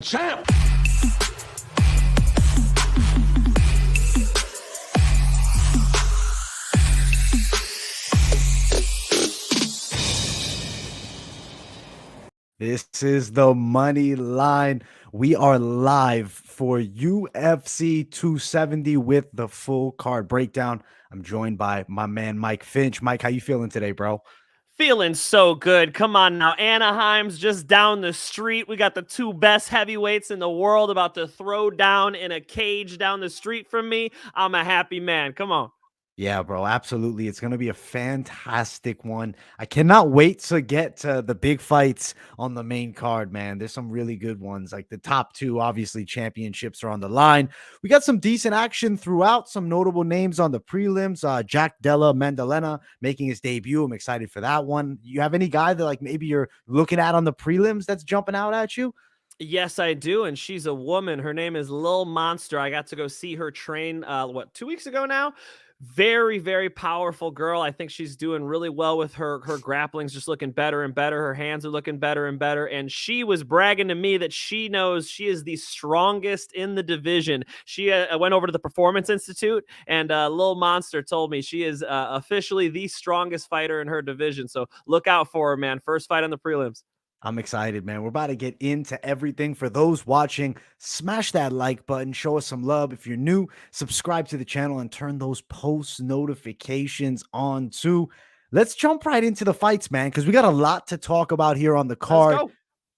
Champ. This is the Money Line. We are live for UFC 270 with the full card breakdown. I'm joined by my man, Mike Finch. Mike, how you feeling today, bro? Feeling so good. Come on now. Anaheim's just down the street. We got the two best heavyweights in the world about to throw down in a cage down the street from me. I'm a happy man. Come on. Yeah, bro, absolutely. It's going to be a fantastic one. I cannot wait to get to the big fights on the main card, man. There's some really good ones. Like the top two, obviously, championships are on the line. We got some decent action throughout, some notable names on the prelims. Jack Della Maddalena making his debut. I'm excited for that one. You have any guy that like maybe you're looking at on the prelims that's jumping out at you? Yes, I do. And she's a woman. Her name is Lil Monster. I got to go see her train, 2 weeks ago now? Very, very powerful girl. I think she's doing really well with her grappling's just looking better and better. Her hands are looking better and better. And she was bragging to me that she knows she is the strongest in the division. She went over to the Performance Institute, and Lil Monster told me she is officially the strongest fighter in her division. So look out for her, man. First fight on the prelims. I'm excited, man. We're about to get into everything. For those watching, smash that like button, show us some love. If you're new, subscribe to the channel and turn those post notifications on too. Let's jump right into the fights, man, because we got a lot to talk about here on the Let's card. go.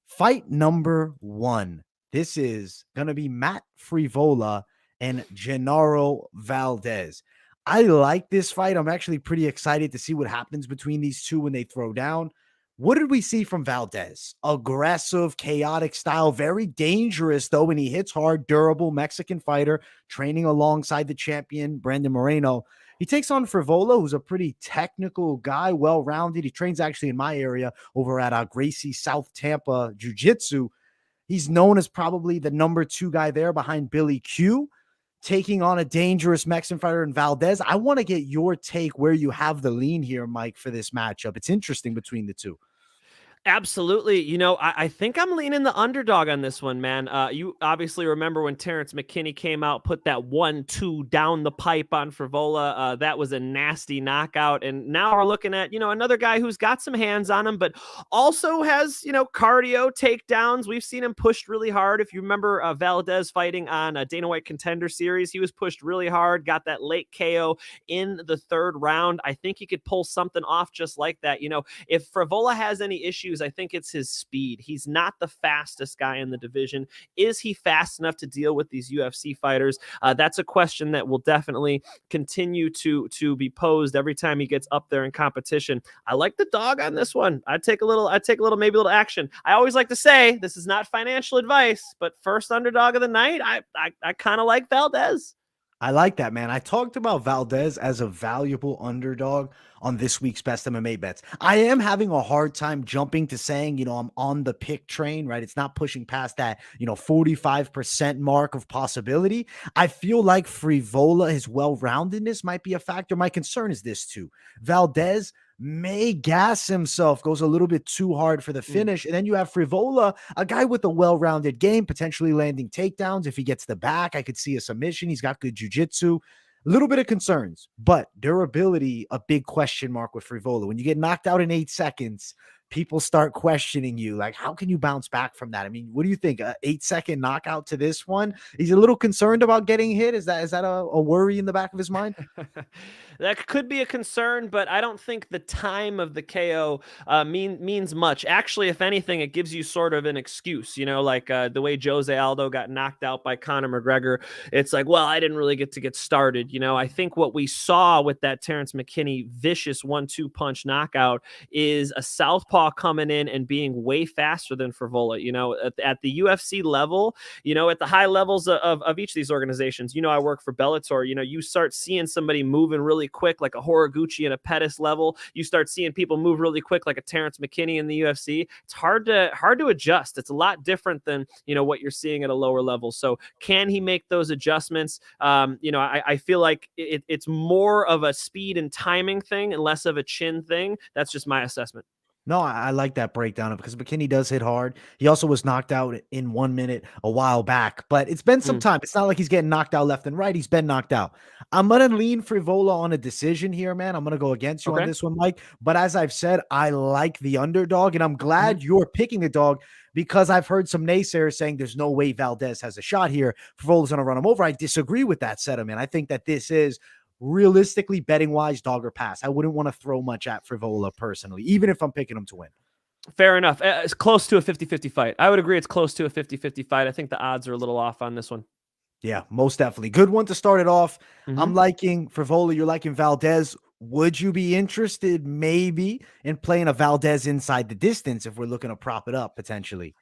Fight number one. This is going to be Matt Frevola and Genaro Valdéz. I like this fight. I'm actually pretty excited to see what happens between these two when they throw down. What did we see from Valdéz? Aggressive, chaotic style, very dangerous, though, when he hits hard, durable Mexican fighter, training alongside the champion, Brandon Moreno. He takes on Frevola, who's a pretty technical guy, well-rounded. He trains actually in my area over at Gracie South Tampa Jiu-Jitsu. He's known as probably the number two guy there behind Billy Q, taking on a dangerous Mexican fighter in Valdéz. I want to get your take where you have the lean here, Mike, for this matchup. It's interesting between the two. Absolutely. I think I'm leaning the underdog on this one, man. You obviously remember when Terrence McKinney came out, put that 1-2 down the pipe on Frevola. That was a nasty knockout. And now we're looking at, another guy who's got some hands on him, but also has, cardio takedowns. We've seen him pushed really hard. If you remember Valdéz fighting on a Dana White Contender Series, he was pushed really hard, got that late KO in the third round. I think he could pull something off just like that. If Frevola has any issues, I think it's his speed. He's not the fastest guy in the division. Is he fast enough to deal with these UFC fighters? That's a question that will definitely continue to be posed every time he gets up there in competition. I like the dog on this one. I'd take a little, maybe a little action. I always like to say this is not financial advice, but first underdog of the night, I kind of like Valdéz. I like that, man. I talked about Valdéz as a valuable underdog on this week's Best MMA Bets. I am having a hard time jumping to saying, I'm on the pick train, right? It's not pushing past that, 45% mark of possibility. I feel like Frevola, his well-roundedness might be a factor. My concern is this too. Valdéz may gas himself, goes a little bit too hard for the finish. And then you have Frevola, a guy with a well-rounded game, potentially landing takedowns. If he gets the back, I could see a submission. He's got good jiu-jitsu. A little bit of concerns, but durability, a big question mark with Frevola. When you get knocked out in 8 seconds, people start questioning you. Like, how can you bounce back from that? I mean, what do you think? A 8-second knockout to this one? He's a little concerned about getting hit. Is that a worry in the back of his mind? That could be a concern, but I don't think the time of the KO means much. Actually, if anything, it gives you sort of an excuse, like the way Jose Aldo got knocked out by Conor McGregor. It's like, well, I didn't really get started. I think what we saw with that Terrence McKinney vicious 1-2 punch knockout is a southpaw coming in and being way faster than Frevola. At the UFC level, at the high levels of each of these organizations, I work for Bellator. You start seeing somebody moving really quick, like a Horiguchi and a Pettis level. You start seeing people move really quick, like a Terrence McKinney in the UFC. It's hard to adjust. It's a lot different than what you're seeing at a lower level. So can he make those adjustments? I feel like it's more of a speed and timing thing and less of a chin thing. That's just my assessment. No, I like that breakdown because McKinney does hit hard. He also was knocked out in 1 minute a while back, but it's been some Mm, time. It's not like he's getting knocked out left and right. He's been knocked out. I'm going to lean Frevola on a decision here, man. I'm going to go against you on okay. this one, Mike. But as I've said, I like the underdog, and I'm Mhm. glad you're picking the dog because I've heard some naysayers saying there's no way Valdéz has a shot here. Frivola's going to run him over. I disagree with that sentiment. I think that this is realistically betting wise dog or pass. I wouldn't want to throw much at Frevola personally, even if I'm picking him to win. Fair enough. It's close to a 50-50 fight. I would agree it's close to a 50-50 fight. I think the odds are a little off on this one. Yeah, most definitely. Good one to start it off. Mhm. I'm liking Frevola. You're liking Valdéz. Would you be interested maybe in playing a Valdéz inside the distance if we're looking to prop it up potentially?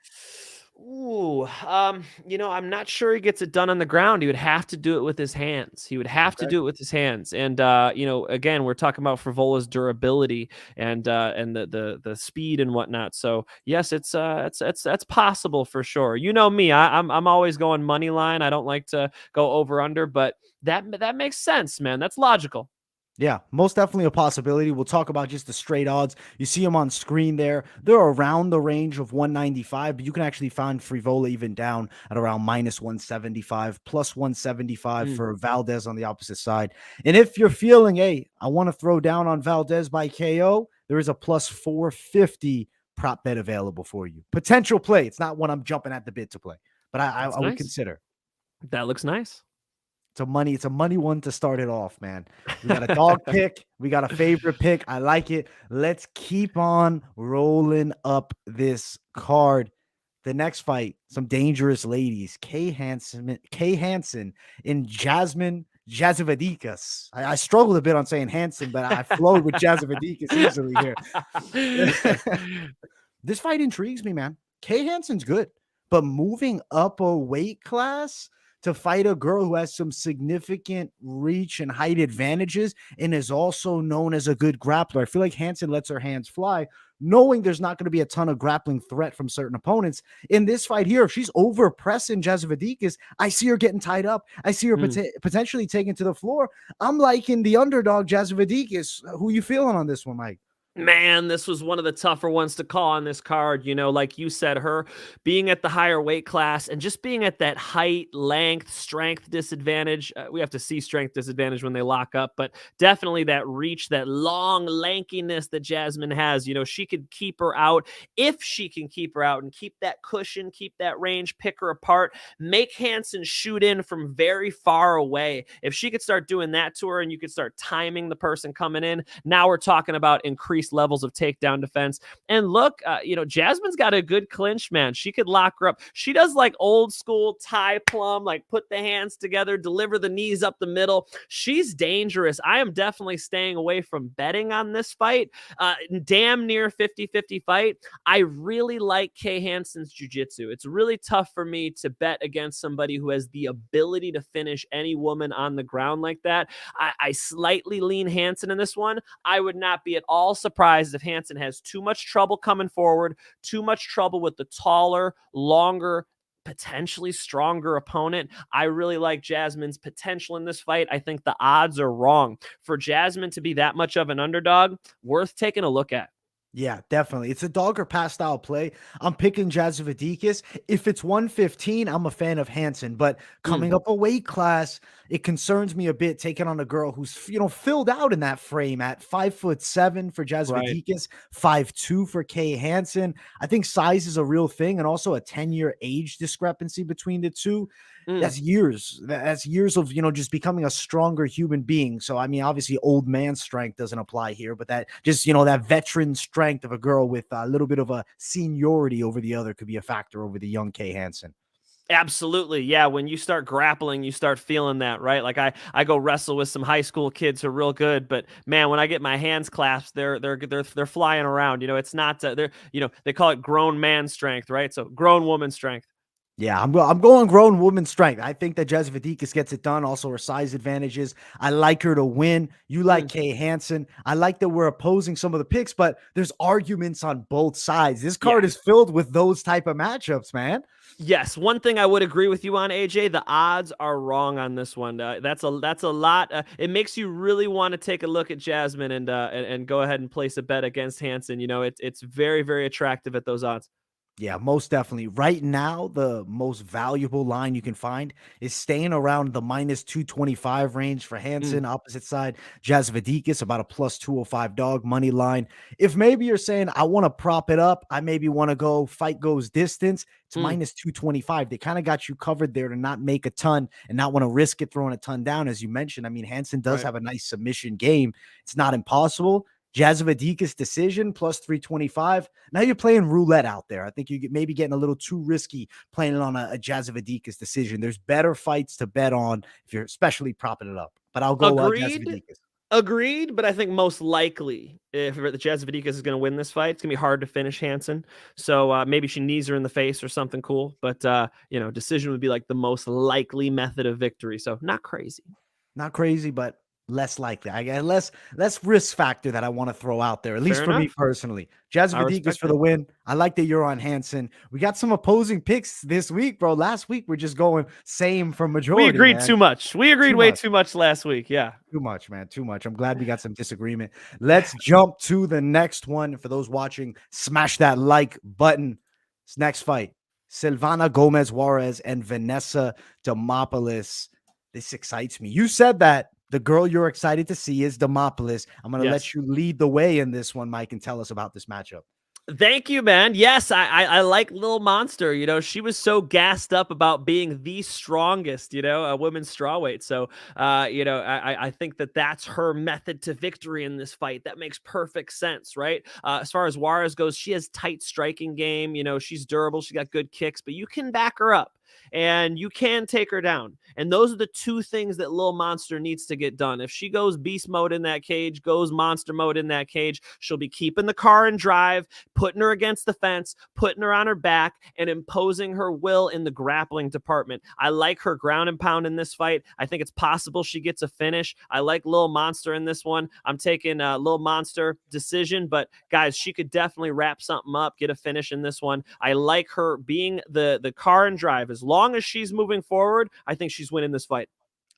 Ooh, I'm not sure he gets it done on the ground. He would have to do it with his hands. He would have to Okay. do it with his hands. And again, we're talking about Frivola's durability and the speed and whatnot. So yes, it's possible for sure. You know me, I'm always going money line. I don't like to go over under, but that makes sense, man. That's logical. Yeah, most definitely a possibility. We'll talk about just the straight odds. You see them on screen there. They're around the range of 195, but you can actually find Frevola even down at around minus 175, plus 175 Mm. for Valdéz on the opposite side. And if you're feeling, hey, I want to throw down on Valdéz by KO, there is a plus 450 prop bet available for you. Potential play. It's not one I'm jumping at the bid to play, but That's I would nice. consider. That looks nice. It's a money one to start it off, man. We got a dog pick, we got a favorite pick. I like it. Let's keep on rolling up this card. The next fight, some dangerous ladies. Kay Hansen in Jasmine Jasudavicius. I struggled a bit on saying Hansen, but I flowed with Jasudavicius easily here. This fight intrigues me, man. Kay Hansen's good, but moving up a weight class to fight a girl who has some significant reach and height advantages and is also known as a good grappler. I feel like Hansen lets her hands fly, knowing there's not going to be a ton of grappling threat from certain opponents. In this fight here, if she's over pressing Jasudavicius, I see her getting tied up. I see her potentially taken to the floor. I'm liking the underdog Jasudavicius. Who you feeling on this one, Mike? Man, this was one of the tougher ones to call on this card. Like you said, her being at the higher weight class and just being at that height, length, strength disadvantage. We have to see strength disadvantage when they lock up, but definitely that reach, that long lankiness that Jasmine has. She could keep her out if she can keep her out and keep that cushion, keep that range, pick her apart, make Hansen shoot in from very far away. If she could start doing that to her and you could start timing the person coming in, now we're talking about increased levels of takedown defense. And look, Jasmine's got a good clinch, man. She could lock her up. She does like old school tie plum, like put the hands together, deliver the knees up the middle. She's dangerous. I am definitely staying away from betting on this fight. Damn near 50-50 fight. I really like Kay Hansen's jiu-jitsu. It's really tough for me to bet against somebody who has the ability to finish any woman on the ground like that. I slightly lean Hansen in this one. I would not be at all surprised if Hansen has too much trouble coming forward, too much trouble with the taller, longer, potentially stronger opponent. I really like Jasmine's potential in this fight. I think the odds are wrong. For Jasmine to be that much of an underdog, worth taking a look at. Yeah, definitely. It's a dog or pass style play. I'm picking Jasudavicius. If it's 115, I'm a fan of Hansen, but Mm, coming up a weight class, it concerns me a bit taking on a girl who's, filled out in that frame at 5'7" for right. Jasudavicius, 5'2" for Kay Hansen. I think size is a real thing and also a 10-year age discrepancy between the two. Mm. That's years. That's years of, just becoming a stronger human being. So, I mean, obviously old man strength doesn't apply here, but that just, that veteran strength of a girl with a little bit of a seniority over the other could be a factor over the young Kay Hansen. Absolutely. Yeah. When you start grappling, you start feeling that, right? Like I go wrestle with some high school kids who are real good, but man, when I get my hands clasped, they're flying around. It's not, they're, they call it grown man strength, right? So grown woman strength. Yeah, I'm going grown woman strength. I think that Jasudavicius gets it done. Also, her size advantages. I like her to win. You like Mm. Kay Hansen. I like that we're opposing some of the picks, but there's arguments on both sides. This Yeah. card is filled with those type of matchups, man. Yes, one thing I would agree with you on, AJ. The odds are wrong on this one. That's a lot. It makes you really want to take a look at Jasmine and go ahead and place a bet against Hansen. It's very, very attractive at those odds. Yeah, most definitely. Right now, the most valuable line you can find is staying around the minus 225 range for Mm, Hansen. Opposite side, Jasudavicius, about a plus 205 dog money line. If maybe you're saying, I want to prop it up, I maybe want to go fight goes distance, it's mm, minus 225. They kind of got you covered there to not make a ton and not want to risk it throwing a ton down. As you mentioned, I mean, Hansen does right. have a nice submission game. It's not impossible. Jasudavicius decision plus 325. Now you're playing roulette out there. I think you maybe getting a little too risky playing it on a Jasudavicius decision. There's better fights to bet on if you're especially propping it up. But I'll go Agreed. Jasudavicius. Agreed, but I think most likely, if the Jasudavicius is going to win this fight, it's going to be hard to finish Hansen. So maybe she knees her in the face or something cool. But decision would be like the most likely method of victory. So not crazy. Not crazy, but less likely. I guess less risk factor that I want to throw out there, at least Fair for me enough. personally. I Jasudavicius respect for it. the win. I like that you're on Hansen. We got some opposing picks this week, bro. Last week we're just going same for We majority, agreed man. too much. We agreed Too way much. too much last week. Yeah. Too much, man. Too much. I'm glad we got some disagreement. Let's jump to the next one. For those watching, smash that like button. This next fight, Silvana Gómez Juárez and Vanessa Demopoulos. This excites me. You said that the girl you're excited to see is Demopoulos. I'm going to Yes. let you lead the way in this one, Mike, and tell us about this matchup. Thank you, man. Yes, I like Lil Monster. She was so gassed up about being the strongest, a women's strawweight. So, I think that's her method to victory in this fight. That makes perfect sense, right? As far as Juarez goes, she has tight striking game. She's durable. She got good kicks, but you can back her up and you can take her down. And those are the two things that Lil Monster needs to get done. If she goes beast mode in that cage, goes monster mode in that cage, she'll be keeping the car in drive, putting her against the fence, putting her on her back, and imposing her will in the grappling department. I like her ground and pound in this fight. I think it's possible she gets a finish. I like Lil Monster in this one. I'm taking Lil Monster decision, but guys, she could definitely wrap something up, get a finish in this one. I like her being the car and drive. As long as she's moving forward, I think she's winning this fight.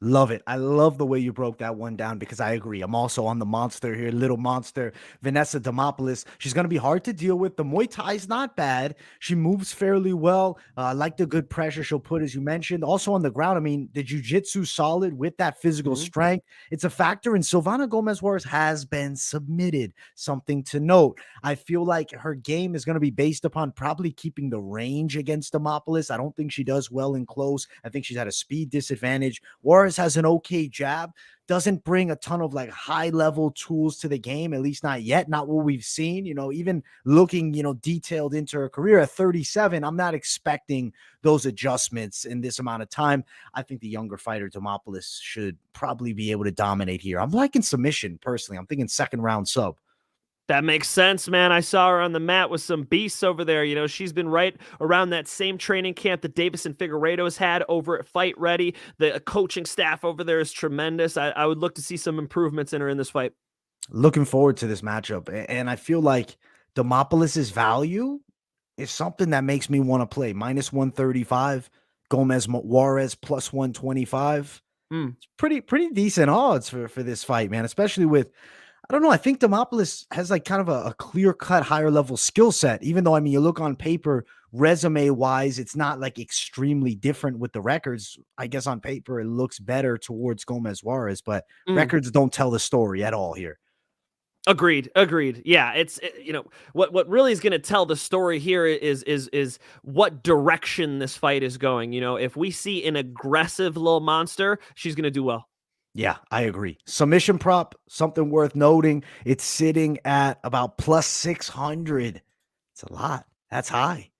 Love it. I love the way you broke that one down because I agree. I'm also on the monster here, little monster, Vanessa Demopoulos. She's going to be hard to deal with. The Muay Thai is not bad. She moves fairly well. I like the good pressure she'll put, as you mentioned. Also on the ground, I mean, the jiu-jitsu solid with that physical Mhm. strength. It's a factor. And Silvana Gómez Juárez has been submitted. Something to note. I feel like her game is going to be based upon probably keeping the range against Demopoulos. I don't think she does well in close. I think she's at a speed disadvantage. Juárez has an okay jab, doesn't bring a ton of like high level tools to the game, at least not yet, not what we've seen. Even looking, detailed into her career at 37, I'm not expecting those adjustments in this amount of time. I think the younger fighter, Demopoulos, should probably be able to dominate here. I'm liking submission personally. I'm thinking second round sub. That makes sense, man. I saw her on the mat with some beasts over there. She's been right around that same training camp that Davis and Figueiredo has had over at Fight Ready. The coaching staff over there is tremendous. I would look to see some improvements in her in this fight. Looking forward to this matchup. And I feel like Demopoulos' value is something that makes me want to play. Minus 135, Gómez Juárez plus 125. Mm. It's pretty decent odds for this fight, man, especially with, I don't know. I think Demopoulos has like kind of a clear cut higher level skill set, even though, I mean, you look on paper, resume wise, it's not like extremely different with the records. I guess on paper, it looks better towards Gómez Juárez, but Mm. records don't tell the story at all here. Agreed. Agreed. Yeah, what really is going to tell the story here is what direction this fight is going. If we see an aggressive little monster, she's going to do well. Yeah, I agree. Submission prop, something worth noting. It's sitting at about plus 600. It's a lot. That's high.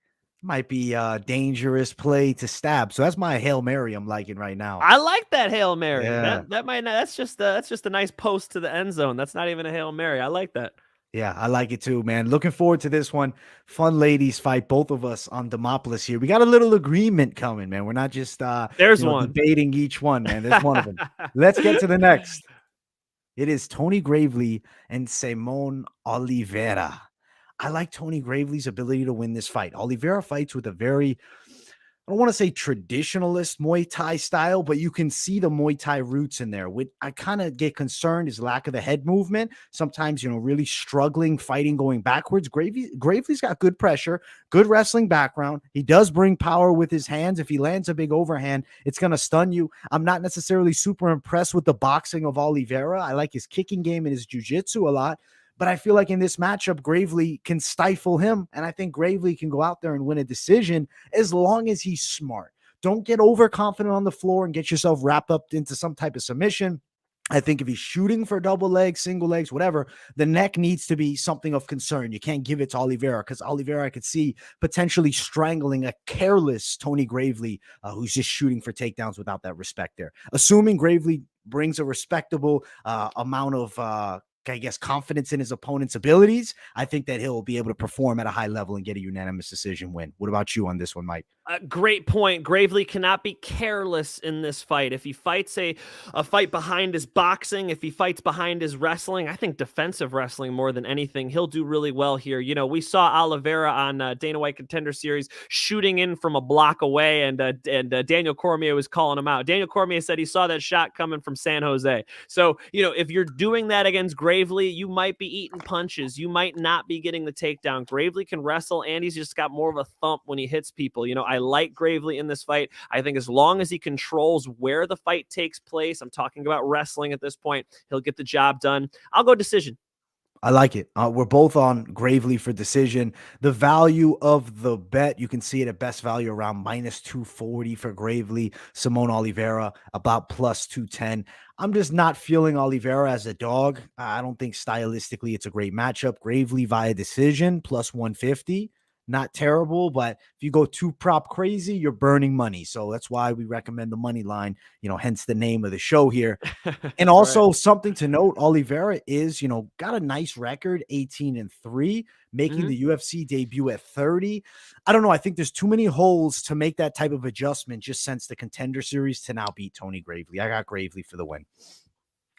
Might be a dangerous play to stab. So that's my Hail Mary I'm liking right now. I like that Hail Mary. Yeah. That might not, that's just a nice post to the end zone. That's not even a Hail Mary. I like that. Yeah, I like it too, man. Looking forward to this one. Fun ladies fight, both of us on Demopoulos here. We got a little agreement coming, man. We're not just There's one. debating each one, man. There's one of them. Let's get to the next. It is Tony Gravely and Saimon Oliveira. I like Tony Gravely's ability to win this fight. Oliveira fights with a very don't want to say traditionalist Muay Thai style, but you can see the Muay Thai roots in there. What I kind of get concerned is lack of the head movement. Sometimes, really struggling, fighting, going backwards. Gravely's got good pressure, good wrestling background. He does bring power with his hands. If he lands a big overhand, it's going to stun you. I'm not necessarily super impressed with the boxing of Oliveira. I like his kicking game and his jiu-jitsu a lot. But I feel like in this matchup, Gravely can stifle him. And I think Gravely can go out there and win a decision as long as he's smart. Don't get overconfident on the floor and get yourself wrapped up into some type of submission. I think if he's shooting for double legs, single legs, whatever, the neck needs to be something of concern. You can't give it to Oliveira because Oliveira, I could see potentially strangling a careless Tony Gravely, who's just shooting for takedowns without that respect there. Assuming Gravely brings a respectable amount of confidence in his opponent's abilities, I think that he'll be able to perform at a high level and get a unanimous decision win. What about you on this one, Mike? Great point. Gravely cannot be careless in this fight. If he fights a fight behind his boxing, if he fights behind his wrestling, I think defensive wrestling more than anything, he'll do really well here. We saw Oliveira on Dana White Contender Series shooting in from a block away, and Daniel Cormier was calling him out. Daniel Cormier said he saw that shot coming from San Jose. So, if you're doing that against Gravely, you might be eating punches. You might not be getting the takedown. Gravely can wrestle, and he's just got more of a thump when he hits people. I like Gravely in this fight. I think as long as he controls where the fight takes place, I'm talking about wrestling at this point, he'll get the job done. I'll go decision. I like it. We're both on Gravely for decision. The value of the bet, you can see it at best value around -240 for Gravely. Simone Oliveira about +210. I'm just not feeling Oliveira as a dog. I don't think stylistically it's a great matchup. Gravely via decision +150. Not terrible, but if you go too prop crazy, you're burning money. So that's why we recommend the money line, hence the name of the show here. And also Right. something to note, Oliveira is, got a nice record, 18-3, making the UFC debut at 30. I don't know. I think there's too many holes to make that type of adjustment just since the Contender Series to now beat Tony Gravely. I got Gravely for the win.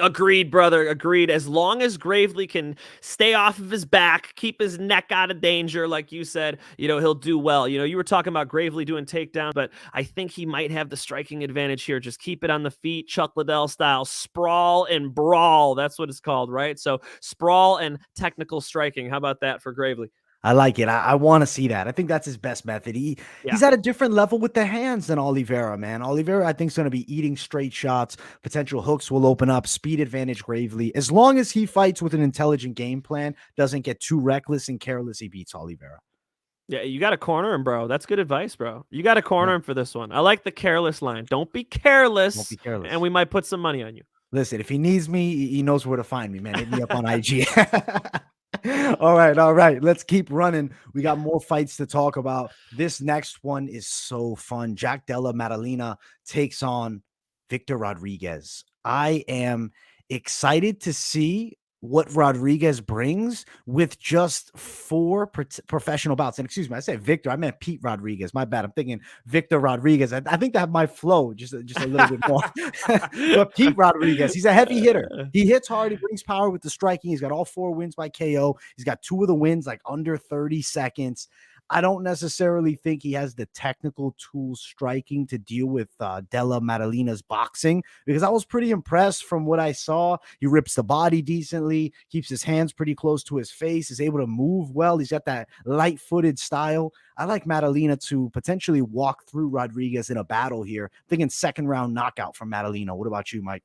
Agreed, brother. Agreed. As long as Gravely can stay off of his back, keep his neck out of danger, like you said, he'll do well. You were talking about Gravely doing takedowns, but I think he might have the striking advantage here. Just keep it on the feet, Chuck Liddell style, sprawl and brawl. That's what it's called, right? So sprawl and technical striking. How about that for Gravely? I like it. I want to see that. I think that's his best method. He's at a different level with the hands than Oliveira, man. Oliveira, I think, is going to be eating straight shots. Potential hooks will open up. Speed advantage Gravely. As long as he fights with an intelligent game plan, doesn't get too reckless and careless, he beats Oliveira. Yeah, you got to corner him, bro. That's good advice, bro. You got to corner him for this one. I like the careless line. Don't be careless. Don't be careless. And we might put some money on you. Listen, if he needs me, he knows where to find me, man. Hit me up on IG. All right. Let's keep running. We got more fights to talk about. This next one is so fun. Jack Della Maddalena takes on Victor Rodriguez. I am excited to see what Rodriguez brings with just 4 professional bouts. And excuse me, I said Victor. I meant Pete Rodriguez. My bad. I'm thinking Victor Rodriguez. I think that might flow just a little bit more. But Pete Rodriguez, he's a heavy hitter. He hits hard. He brings power with the striking. He's got all 4 wins by KO. He's got 2 of the wins like under 30 seconds. I don't necessarily think he has the technical tools striking to deal with Della Maddalena's boxing, because I was pretty impressed from what I saw. He rips the body decently, keeps his hands pretty close to his face, is able to move well. He's got that light-footed style. I like Maddalena to potentially walk through Rodriguez in a battle here. Thinking second round knockout from Maddalena. What about you, Mike?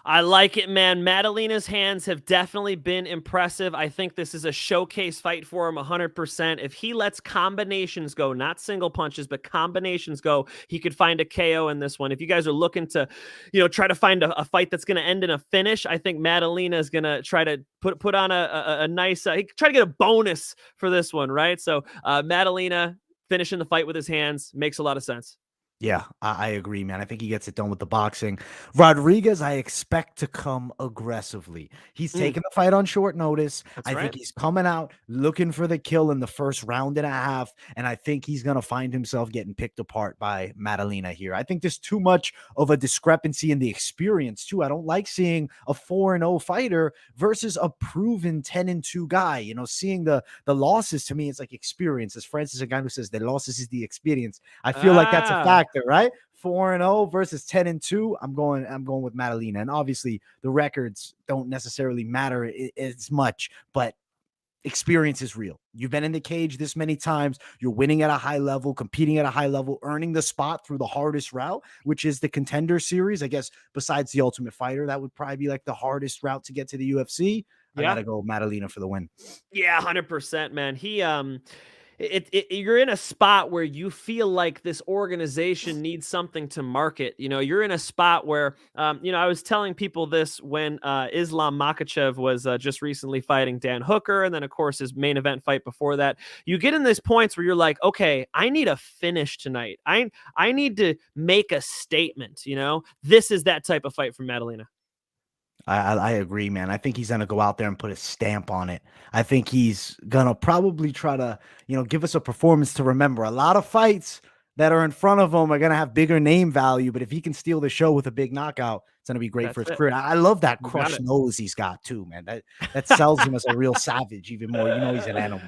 I like it, man. Maddalena's hands have definitely been impressive. I think this is a showcase fight for him 100%. If he lets combinations go, not single punches, but combinations go, he could find a KO in this one. If you guys are looking to, try to find a fight that's going to end in a finish, I think Maddalena is going to try to put on a nice, try to get a bonus for this one, right? So Maddalena finishing the fight with his hands makes a lot of sense. Yeah, I agree, man. I think he gets it done with the boxing. Rodriguez, I expect to come aggressively. He's Mm, taking the fight on short notice. that's I think right. he's coming out looking for the kill in the first round and a half. And I think he's going to find himself getting picked apart by Maddalena here. I think there's too much of a discrepancy in the experience, too. I don't like seeing a 4-0 fighter versus a proven 10-2 guy. You know, seeing the losses to me, it's like experience. As Francis Ngannou says, the losses is the experience. I feel like that's a Ah, factor, right? 4-0 versus 10-2. I'm going with Maddalena. And obviously the records don't necessarily matter as much, but experience is real. You've been in the cage this many times. You're winning at a high level, competing at a high level, earning the spot through the hardest route, which is the Contender Series. I guess besides the Ultimate Fighter, that would probably be like the hardest route to get to the UFC. I yeah. gotta go Maddalena for the win. Yeah, 100%, man. You're in a spot where you feel like this organization needs something to market. You know, you're in a spot where, I was telling people this when Islam Makhachev was just recently fighting Dan Hooker, and then of course his main event fight before that. You get in these points where you're like, okay, I need a finish tonight. I need to make a statement. You know, this is that type of fight for Maddalena. I agree, man. I think he's gonna go out there and put a stamp on it. I think he's gonna probably try to, give us a performance to remember. A lot of fights that are in front of him are gonna have bigger name value, but if he can steal the show with a big knockout, it's gonna be great for That's his it. career. I love that You got crushed it. nose he's got too, man. That sells him as a real savage even more. You know he's an animal.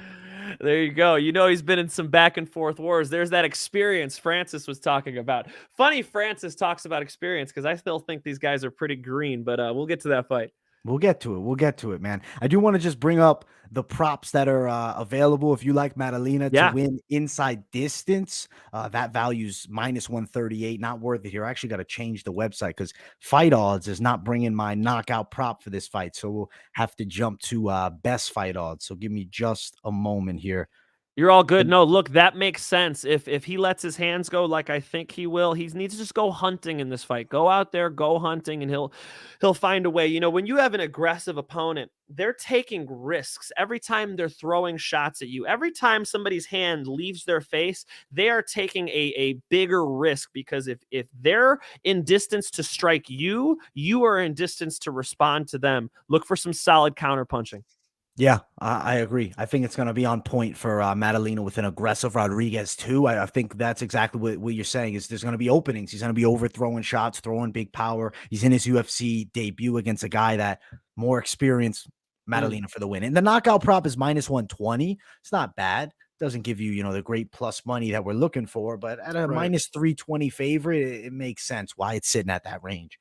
There you go. You know he's been in some back and forth wars. There's that experience Francis was talking about. Funny Francis talks about experience because I still think these guys are pretty green, but we'll get to that fight. We'll get to it. We'll get to it, man. I do want to just bring up the props that are available. If you like Maddalena to Yeah, win inside distance, that value's -138. Not worth it here. I actually got to change the website because Fight Odds is not bringing my knockout prop for this fight. So we'll have to jump to Best Fight Odds. So give me just a moment here. you're all good. No, look, that makes sense. If he lets his hands go like I think he will, he needs to just go hunting in this fight. Go out there, go hunting, and he'll find a way. You know, when you have an aggressive opponent, they're taking risks every time they're throwing shots at you. Every time somebody's hand leaves their face, they are taking a bigger risk because if they're in distance to strike you, you are in distance to respond to them. Look for some solid counter punching. Yeah, I agree. I think it's going to be on point for Maddalena with an aggressive Rodriguez too. I think that's exactly what you're saying is there's going to be openings. He's going to be overthrowing shots, throwing big power. He's in his UFC debut against a guy that more experienced. Mm, Maddalena for the win. And the knockout prop is -120. It's not bad. Doesn't give you, the great plus money that we're looking for, but at a right. -320 favorite, it makes sense why it's sitting at that range.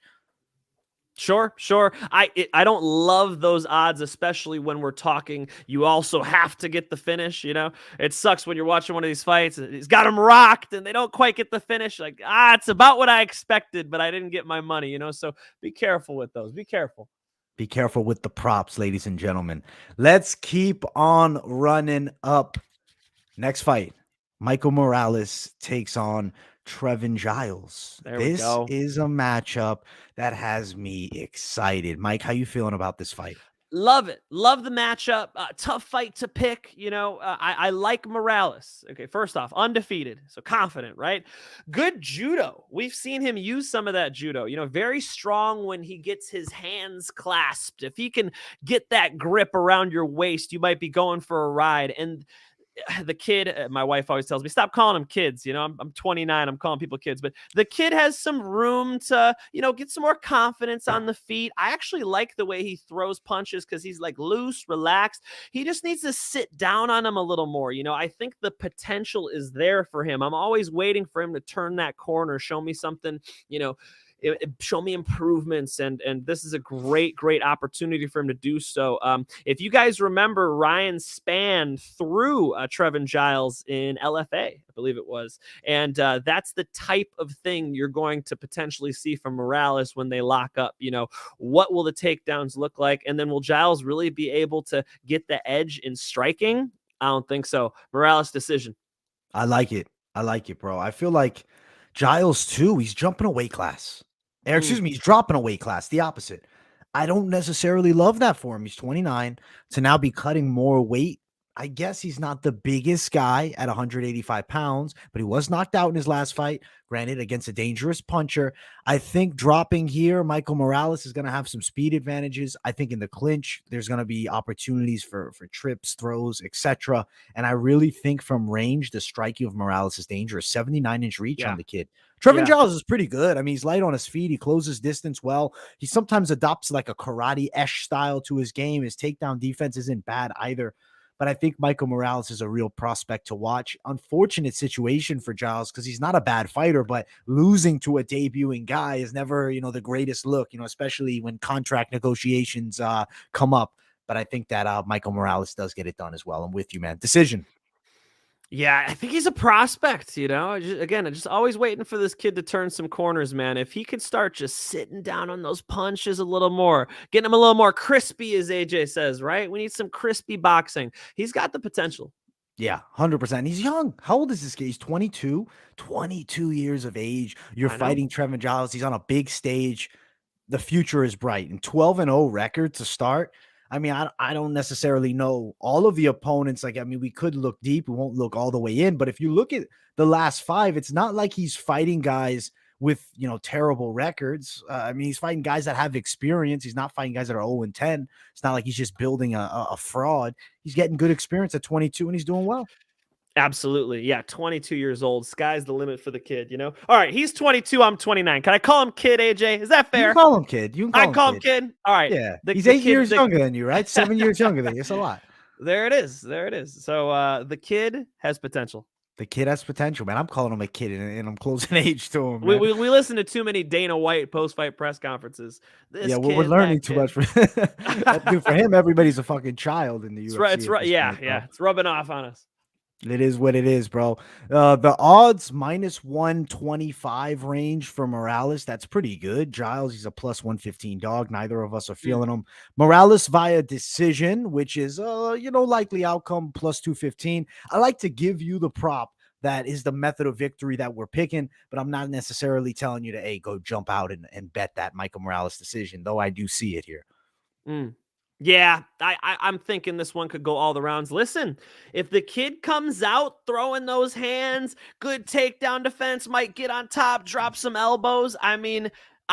Sure, sure. I don't love those odds, especially when we're talking. You also have to get the finish. You know, it sucks when you're watching one of these fights. He's got him rocked, and they don't quite get the finish. Like it's about what I expected, but I didn't get my money. You know, so be careful with those. Be careful. Be careful with the props, ladies and gentlemen. Let's keep on running up. Next fight, Michael Morales takes on Trevin Giles. There we This go. is a matchup that has me excited. Mike, how you feeling about this fight? Love it. Love the matchup. Tough fight to pick. You know, I like Morales. Okay, first off, undefeated, so confident, right? Good judo. We've seen him use some of that judo. You know, very strong when he gets his hands clasped. If he can get that grip around your waist, you might be going for a ride. And the kid, my wife always tells me, stop calling them kids. You know, I'm 29. I'm calling people kids, but the kid has some room to, get some more confidence on the feet. I actually like the way he throws punches because he's like loose, relaxed. He just needs to sit down on him a little more. You know, I think the potential is there for him. I'm always waiting for him to turn that corner, show me something, show me improvements, and this is a great opportunity for him to do so. If you guys remember, Ryan Spann threw Trevin Giles in LFA, I believe it was, and that's the type of thing you're going to potentially see from Morales when they lock up. You know, what will the takedowns look like, and then will Giles really be able to get the edge in striking? I don't think so. Morales decision. I like it. I like it, bro. I feel like Giles too. He's jumping a weight class. Or Mm, excuse me, he's dropping a weight class. The opposite. I don't necessarily love that for him. He's 29 to now be cutting more weight. I guess he's not the biggest guy at 185 pounds, but he was knocked out in his last fight, granted, against a dangerous puncher. I think dropping here, Michael Morales is going to have some speed advantages. I think in the clinch, there's going to be opportunities for trips, throws, etc. And I really think from range, the striking of Morales is dangerous. 79-inch reach on the kid. Trevin Giles is pretty good. I mean, he's light on his feet. He closes distance well. He sometimes adopts like a karate-esque style to his game. His takedown defense isn't bad either. But I think Michael Morales is a real prospect to watch. Unfortunate situation for Giles because he's not a bad fighter, but losing to a debuting guy is never, the greatest look, especially when contract negotiations come up. But I think that Michael Morales does get it done as well. I'm with you, man. Decision. Yeah, I think he's a prospect, just always waiting for this kid to turn some corners, man. If he could start just sitting down on those punches a little more, getting him a little more crispy, as AJ says, right? We need some crispy boxing. He's got the potential. Yeah, 100%. He's young. How old is this kid? He's 22, 22 years of age. You're fighting Trevin Giles. He's on a big stage. The future is bright. And 12-0 record to start. I mean, I don't necessarily know all of the opponents. We could look deep. We won't look all the way in. But if you look at the last 5, it's not like he's fighting guys with, terrible records. He's fighting guys that have experience. He's not fighting guys that are 0-10. It's not like he's just building a fraud. He's getting good experience at 22 and he's doing well. Absolutely. Yeah. 22 years old. Sky's the limit for the kid, All right. He's 22. I'm 29. Can I call him kid, AJ? Is that fair? You can call him kid. I call him kid. All right. Yeah. He's 8 years younger than you, right? 7 years younger than you. It's a lot. There it is. So the kid has potential. The kid has potential, man. I'm calling him a kid, and I'm closing age to him. We listen to too many Dana White post-fight press conferences. We're learning too much. Dude, for him, everybody's a fucking child in the UFC. It's right. Yeah. It's rubbing off on us. It is what it is, bro. The odds -125 range for Morales. That's pretty good. Giles, he's a +115 dog. Neither of us are feeling him. Morales via decision, which is, likely outcome +215. I like to give you the prop that is the method of victory that we're picking, but I'm not necessarily telling you to, hey, go jump out and bet that Michael Morales decision, though I do see it here. Yeah, I'm thinking this one could go all the rounds. Listen, if the kid comes out throwing those hands, good takedown defense, might get on top, drop some elbows.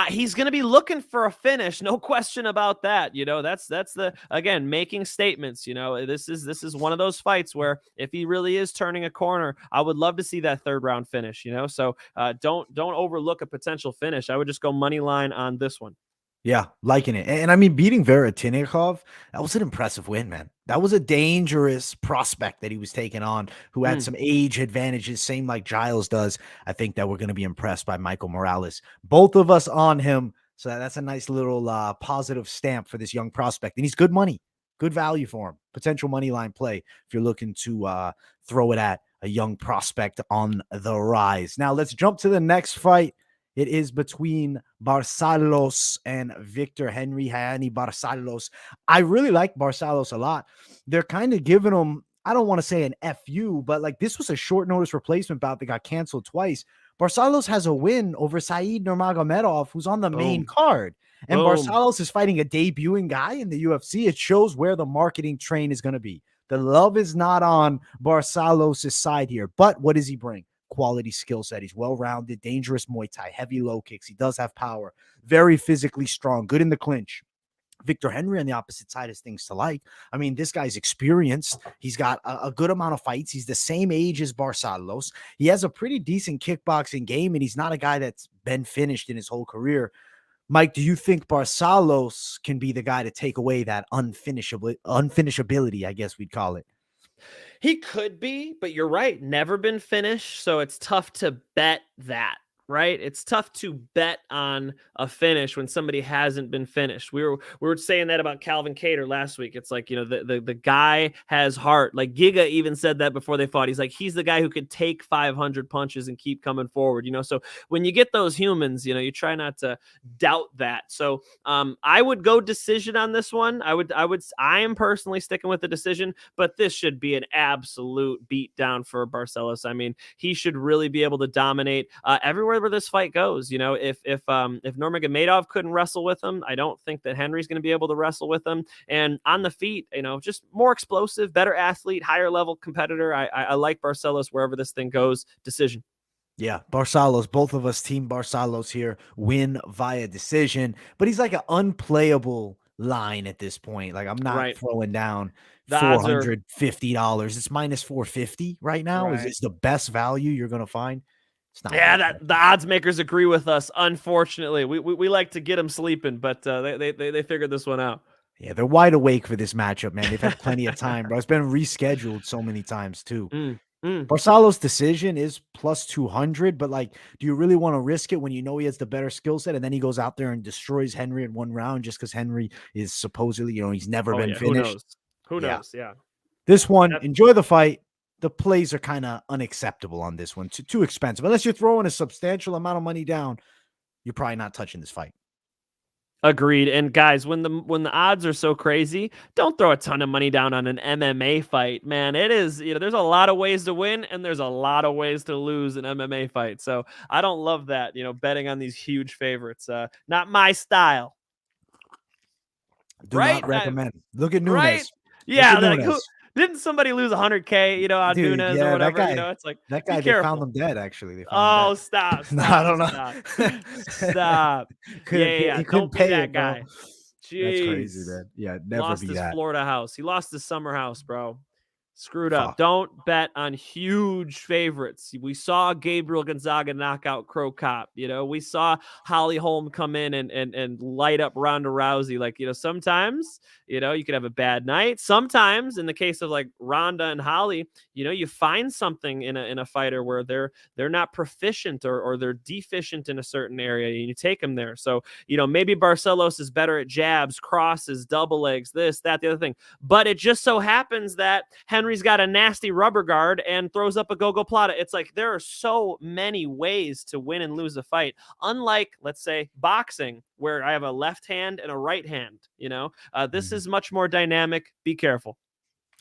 He's going to be looking for a finish. No question about that. That's the, again, making statements. This is one of those fights where if he really is turning a corner, I would love to see that 3rd round finish, So don't overlook a potential finish. I would just go money line on this one. Yeah, liking it. And beating Veretinikov, that was an impressive win, man. That was a dangerous prospect that he was taking on who had some age advantages, same like Giles does. I think that we're going to be impressed by Michael Morales. Both of us on him. So that's a nice little positive stamp for this young prospect. And he's good money, good value for him. Potential money line play if you're looking to throw it at a young prospect on the rise. Now let's jump to the next fight. It is between Barcelos and Victor Henry Barcelos. I really like Barcelos a lot. They're kind of giving him, I don't want to say an FU, but this was a short notice replacement bout that got canceled twice. Barcelos has a win over Said Nurmagomedov, who's on the main card. And Barcelos is fighting a debuting guy in the UFC. It shows where the marketing train is going to be. The love is not on Barcelos' side here. But what does he bring? Quality skill set. He's well-rounded, dangerous Muay Thai, heavy low kicks. He does have power, very physically strong, good in the clinch. Victor Henry on the opposite side is things to like. This guy's experienced. He's got a good amount of fights. He's the same age as Barcelos. He has a pretty decent kickboxing game, and he's not a guy that's been finished in his whole career. Mike, do you think Barcelos can be the guy to take away that unfinishability, I guess we'd call it? He could be, but you're right. Never been finished. So it's tough to bet that, right? It's tough to bet on a finish when somebody hasn't been finished. We were saying that about Calvin Kattar last week. It's like, the guy has heart. Like Giga even said that before they fought. He's like, he's the guy who could take 500 punches and keep coming forward, So when you get those humans, you try not to doubt that. So I would go decision on this one. I am personally sticking with the decision, but this should be an absolute beat down for Barcelos. He should really be able to dominate everywhere where this fight goes. You know, if Nurmagomedov couldn't wrestle with him, I don't think that Henry's going to be able to wrestle with him. And on the feet, you know, just more explosive, better athlete, higher level competitor. I like Barcelos wherever this thing goes. Decision. Yeah, Barcelos, both of us team Barcelos here, win via decision, but he's like an unplayable line at this point. Like I'm not Right. throwing down The odds are $450. It's minus 450 right now. Is right. this the best value you're going to find? It's not. Yeah, worth that it. the odds makers agree with us. Unfortunately, we like to get them sleeping, but they figured this one out. Yeah, they're wide awake for this matchup, man. They've had plenty of time, bro. It's been rescheduled so many times too. Mm, mm. Barcelos' decision is plus 200, but like, do you really want to risk it when you know he has the better skill set and then he goes out there and destroys Henry in one round just because Henry is supposedly, you know, he's never been Who finished? knows? Who knows? Yeah. This one, enjoy the fight. The plays are kind of unacceptable on this one. Too expensive. Unless you're throwing a substantial amount of money down, you're probably not touching this fight. Agreed. And guys, when the odds are so crazy, don't throw a ton of money down on an MMA fight, man. It is, you know, there's a lot of ways to win and there's a lot of ways to lose an MMA fight. So I don't love that, you know, betting on these huge favorites. Not my style. Do not recommend. Look at Nunes. Right? Yeah, like didn't somebody lose 100K, you know, on Nunes or whatever? That guy, you know, it's like that guy. They found him dead. Actually, they found him dead. Stop! No, I don't know. Stop! He couldn't pay that guy. Jeez. That's crazy, man. Yeah, never lost be his that. Florida house. He lost his summer house, bro. Screwed Fuck. up. Don't bet on huge favorites. We saw Gabriel Gonzaga knock out Crow Cop. You know, we saw Holly Holm come in and light up Ronda Rousey. Like, you know, sometimes, you know, you could have a bad night. Sometimes, in the case of like Ronda and Holly, you know, you find something in a fighter where they're not proficient or they're deficient in a certain area, and you take them there. So, you know, maybe Barcelos is better at jabs, crosses, double legs, this, that, the other thing. But it just so happens that Henry's got a nasty rubber guard and throws up a go-go plata. It's like there are so many ways to win and lose a fight. Unlike, let's say, boxing, where I have a left hand and a right hand. You know, this is much more dynamic. Be careful.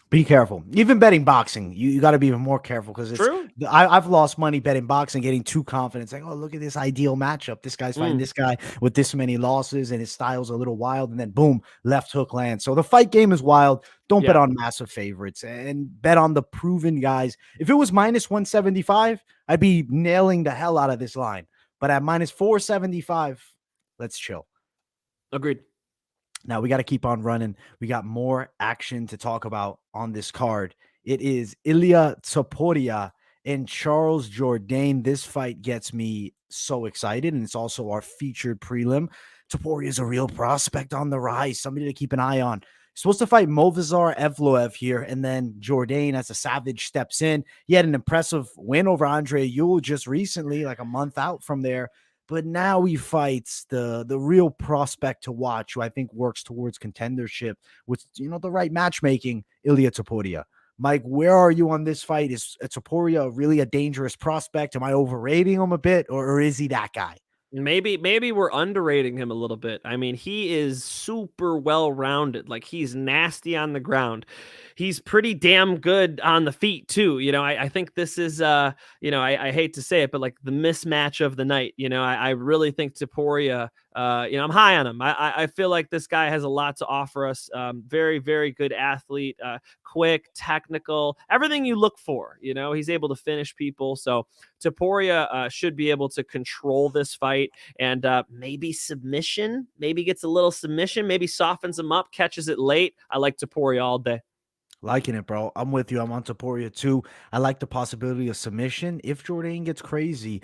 Be careful. Even betting boxing, you got to be even more careful because it's true. I've lost money betting boxing, getting too confident. It's like, oh, look at this ideal matchup. This guy's fighting this guy with this many losses and his style's a little wild. And then boom, left hook lands. So the fight game is wild. Don't bet on massive favorites and bet on the proven guys. If it was minus 175, I'd be nailing the hell out of this line. But at minus 475, let's chill. Agreed. Now we got to keep on running. We got more action to talk about on this card. It is Ilia Topuria and Charles Jourdain. This fight gets me so excited, and it's also our featured prelim. Topuria is a real prospect on the rise, somebody to keep an eye on. Supposed to fight Movsar Evloev here, and then Jourdain as a savage steps in. He had an impressive win over Andre Ewell just recently, like a month out from there. But now he fights the real prospect to watch, who I think works towards contendership with, you know, the right matchmaking, Ilia Topuria. Mike, where are you on this fight? Is Topuria really a dangerous prospect? Am I overrating him a bit, or is he that guy? Maybe we're underrating him a little bit. I mean, he is super well-rounded. Like, he's nasty on the ground. He's pretty damn good on the feet too. You know, I think this is, you know, I hate to say it, but like the mismatch of the night. You know, I really think Topuria, you know, I'm high on him. I feel like this guy has a lot to offer us. Very, very good athlete, quick, technical, everything you look for. You know, he's able to finish people. So Topuria should be able to control this fight and maybe submission, maybe gets a little submission, maybe softens him up, catches it late. I like Topuria all day. Liking it, bro. I'm with you. I'm on Topuria too. I like the possibility of submission. If Jourdain gets crazy,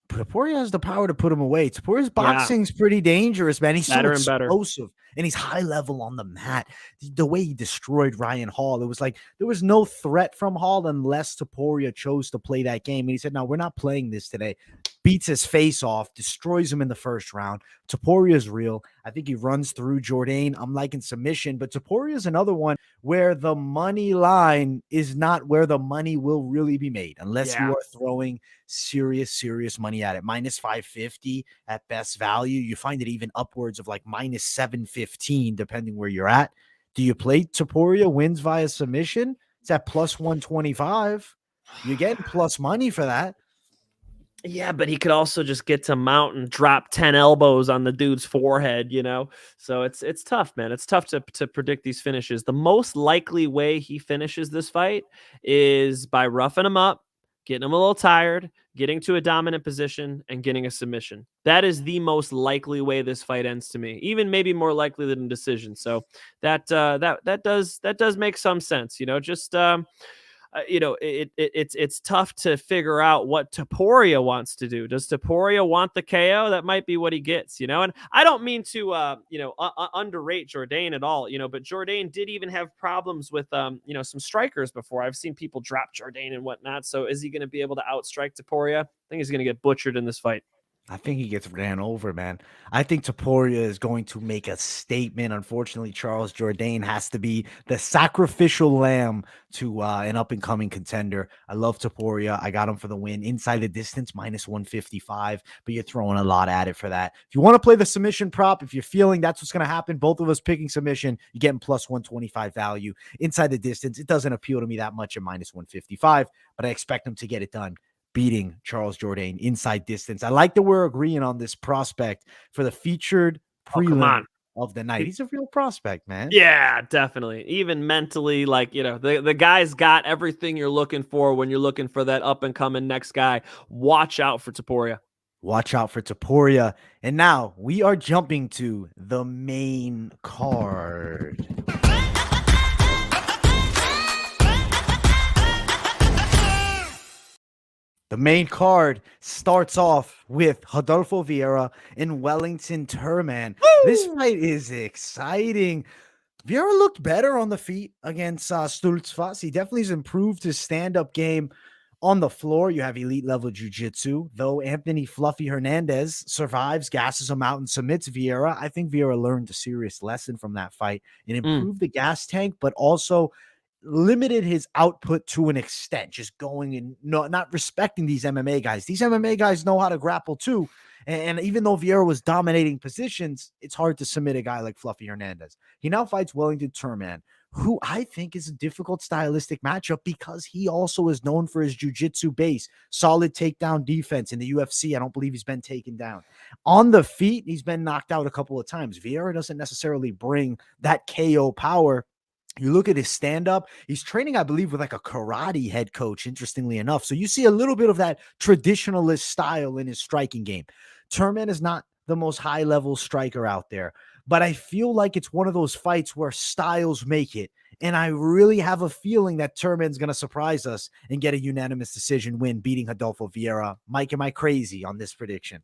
Topuria has the power to put him away. Topuria's boxing's pretty dangerous, man. He's better so and explosive, and he's high level on the mat. The way he destroyed Ryan Hall, it was like there was no threat from Hall unless Topuria chose to play that game. And he said, no, we're not playing this today. Beats his face off, destroys him in the first round. Topuria is real. I think he runs through Jourdain. I'm liking submission, but Topuria is another one where the money line is not where the money will really be made unless you are throwing serious money at it. Minus 550 at best value. You find it even upwards of like minus 715, depending where you're at. Do you play Topuria wins via submission? It's at plus 125. You're getting plus money for that. Yeah, but he could also just get to mount and drop 10 elbows on the dude's forehead, you know? So it's tough, man. It's tough to predict these finishes. The most likely way he finishes this fight is by roughing him up, getting him a little tired, getting to a dominant position, and getting a submission. That is the most likely way this fight ends to me. Even maybe more likely than a decision. So that does make some sense, you know, just it's tough to figure out what Topuria wants to do. Does Topuria want the KO? That might be what he gets, you know. And I don't mean to underrate Jourdain at all, you know, but Jourdain did even have problems with some strikers before. I've seen people drop Jourdain and whatnot. So is he going to be able to outstrike Topuria? I think he's going to get butchered in this fight. I think he gets ran over, man. I think Topuria is going to make a statement. Unfortunately, Charles Jourdain has to be the sacrificial lamb to an up-and-coming contender. I love Topuria. I got him for the win. Inside the distance, minus 155, but you're throwing a lot at it for that. If you want to play the submission prop, if you're feeling that's what's going to happen, both of us picking submission, you're getting plus 125 value. Inside the distance, it doesn't appeal to me that much at minus 155, but I expect him to get it done, beating Charles Jourdain inside distance. I like that we're agreeing on this prospect for the featured prelim of the night. He's a real prospect, man. Yeah, definitely. Even mentally, like, you know, the guy's got everything you're looking for when you're looking for that up and coming next guy. Watch out for Topuria. Watch out for Topuria. And now we are jumping to the main card. The main card starts off with Rodolfo Vieira and Wellington Turman. This fight is exciting. Vieira looked better on the feet against Stultzfas. He definitely has improved his stand-up game on the floor. You have elite level jiu-jitsu, though Anthony Fluffy Hernandez survives, gasses him out, and submits Vieira. I think Vieira learned a serious lesson from that fight and improved the gas tank, but also limited his output to an extent, just going and not respecting these MMA guys. These MMA guys know how to grapple too. And even though Vieira was dominating positions, it's hard to submit a guy like Fluffy Hernandez. He now fights Wellington Turman, who I think is a difficult stylistic matchup because he also is known for his jiu-jitsu base, solid takedown defense in the UFC. I don't believe he's been taken down. On the feet, he's been knocked out a couple of times. Vieira doesn't necessarily bring that KO power. You look at his stand-up, he's training, I believe, with like a karate head coach, interestingly enough. So you see a little bit of that traditionalist style in his striking game. Turman is not the most high-level striker out there, but I feel like it's one of those fights where styles make it. And I really have a feeling that Turman's going to surprise us and get a unanimous decision win, beating Rodolfo Vieira. Mike, am I crazy on this prediction?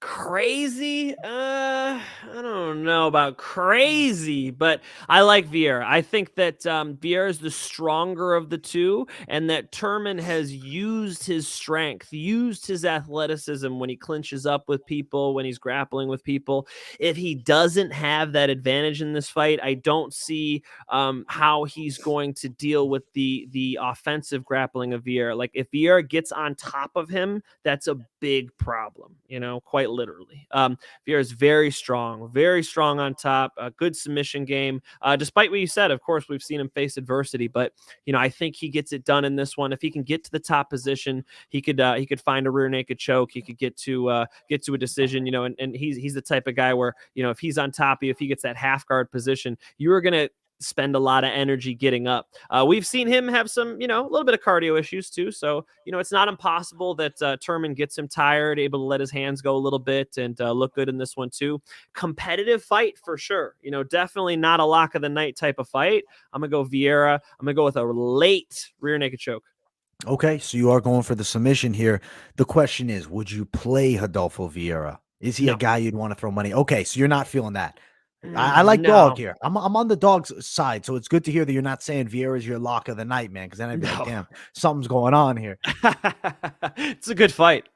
Crazy? I don't know about crazy, but I like Vieira. I think that Vieira is the stronger of the two, and that Turman has used his strength, used his athleticism when he clinches up with people, when he's grappling with people. If he doesn't have that advantage in this fight, I don't see how he's going to deal with the offensive grappling of Vieira. Like, if Vieira gets on top of him, that's a big problem, you know, quite literally. Vieira is very strong on top, a good submission game. Despite what you said, of course, we've seen him face adversity, but you know, I think he gets it done in this one. If he can get to the top position, he could find a rear naked choke. He could get to a decision, you know, and he's the type of guy where, you know, if he's on top of you, if he gets that half guard position, you are going to spend a lot of energy getting up. We've seen him have some, you know, a little bit of cardio issues too. So, you know, it's not impossible that Turman gets him tired, able to let his hands go a little bit and look good in this one too. Competitive fight for sure. You know, definitely not a lock of the night type of fight. I'm going to go Vieira. I'm going to go with a late rear naked choke. Okay, so you are going for the submission here. The question is, would you play Rodolfo Vieira? Is he a guy you'd want to throw money? Okay, so you're not feeling that. I like dog here. I'm on the dog's side, so it's good to hear that you're not saying Vieira is your lock of the night, man, because then I'd be like, damn, something's going on here. It's a good fight.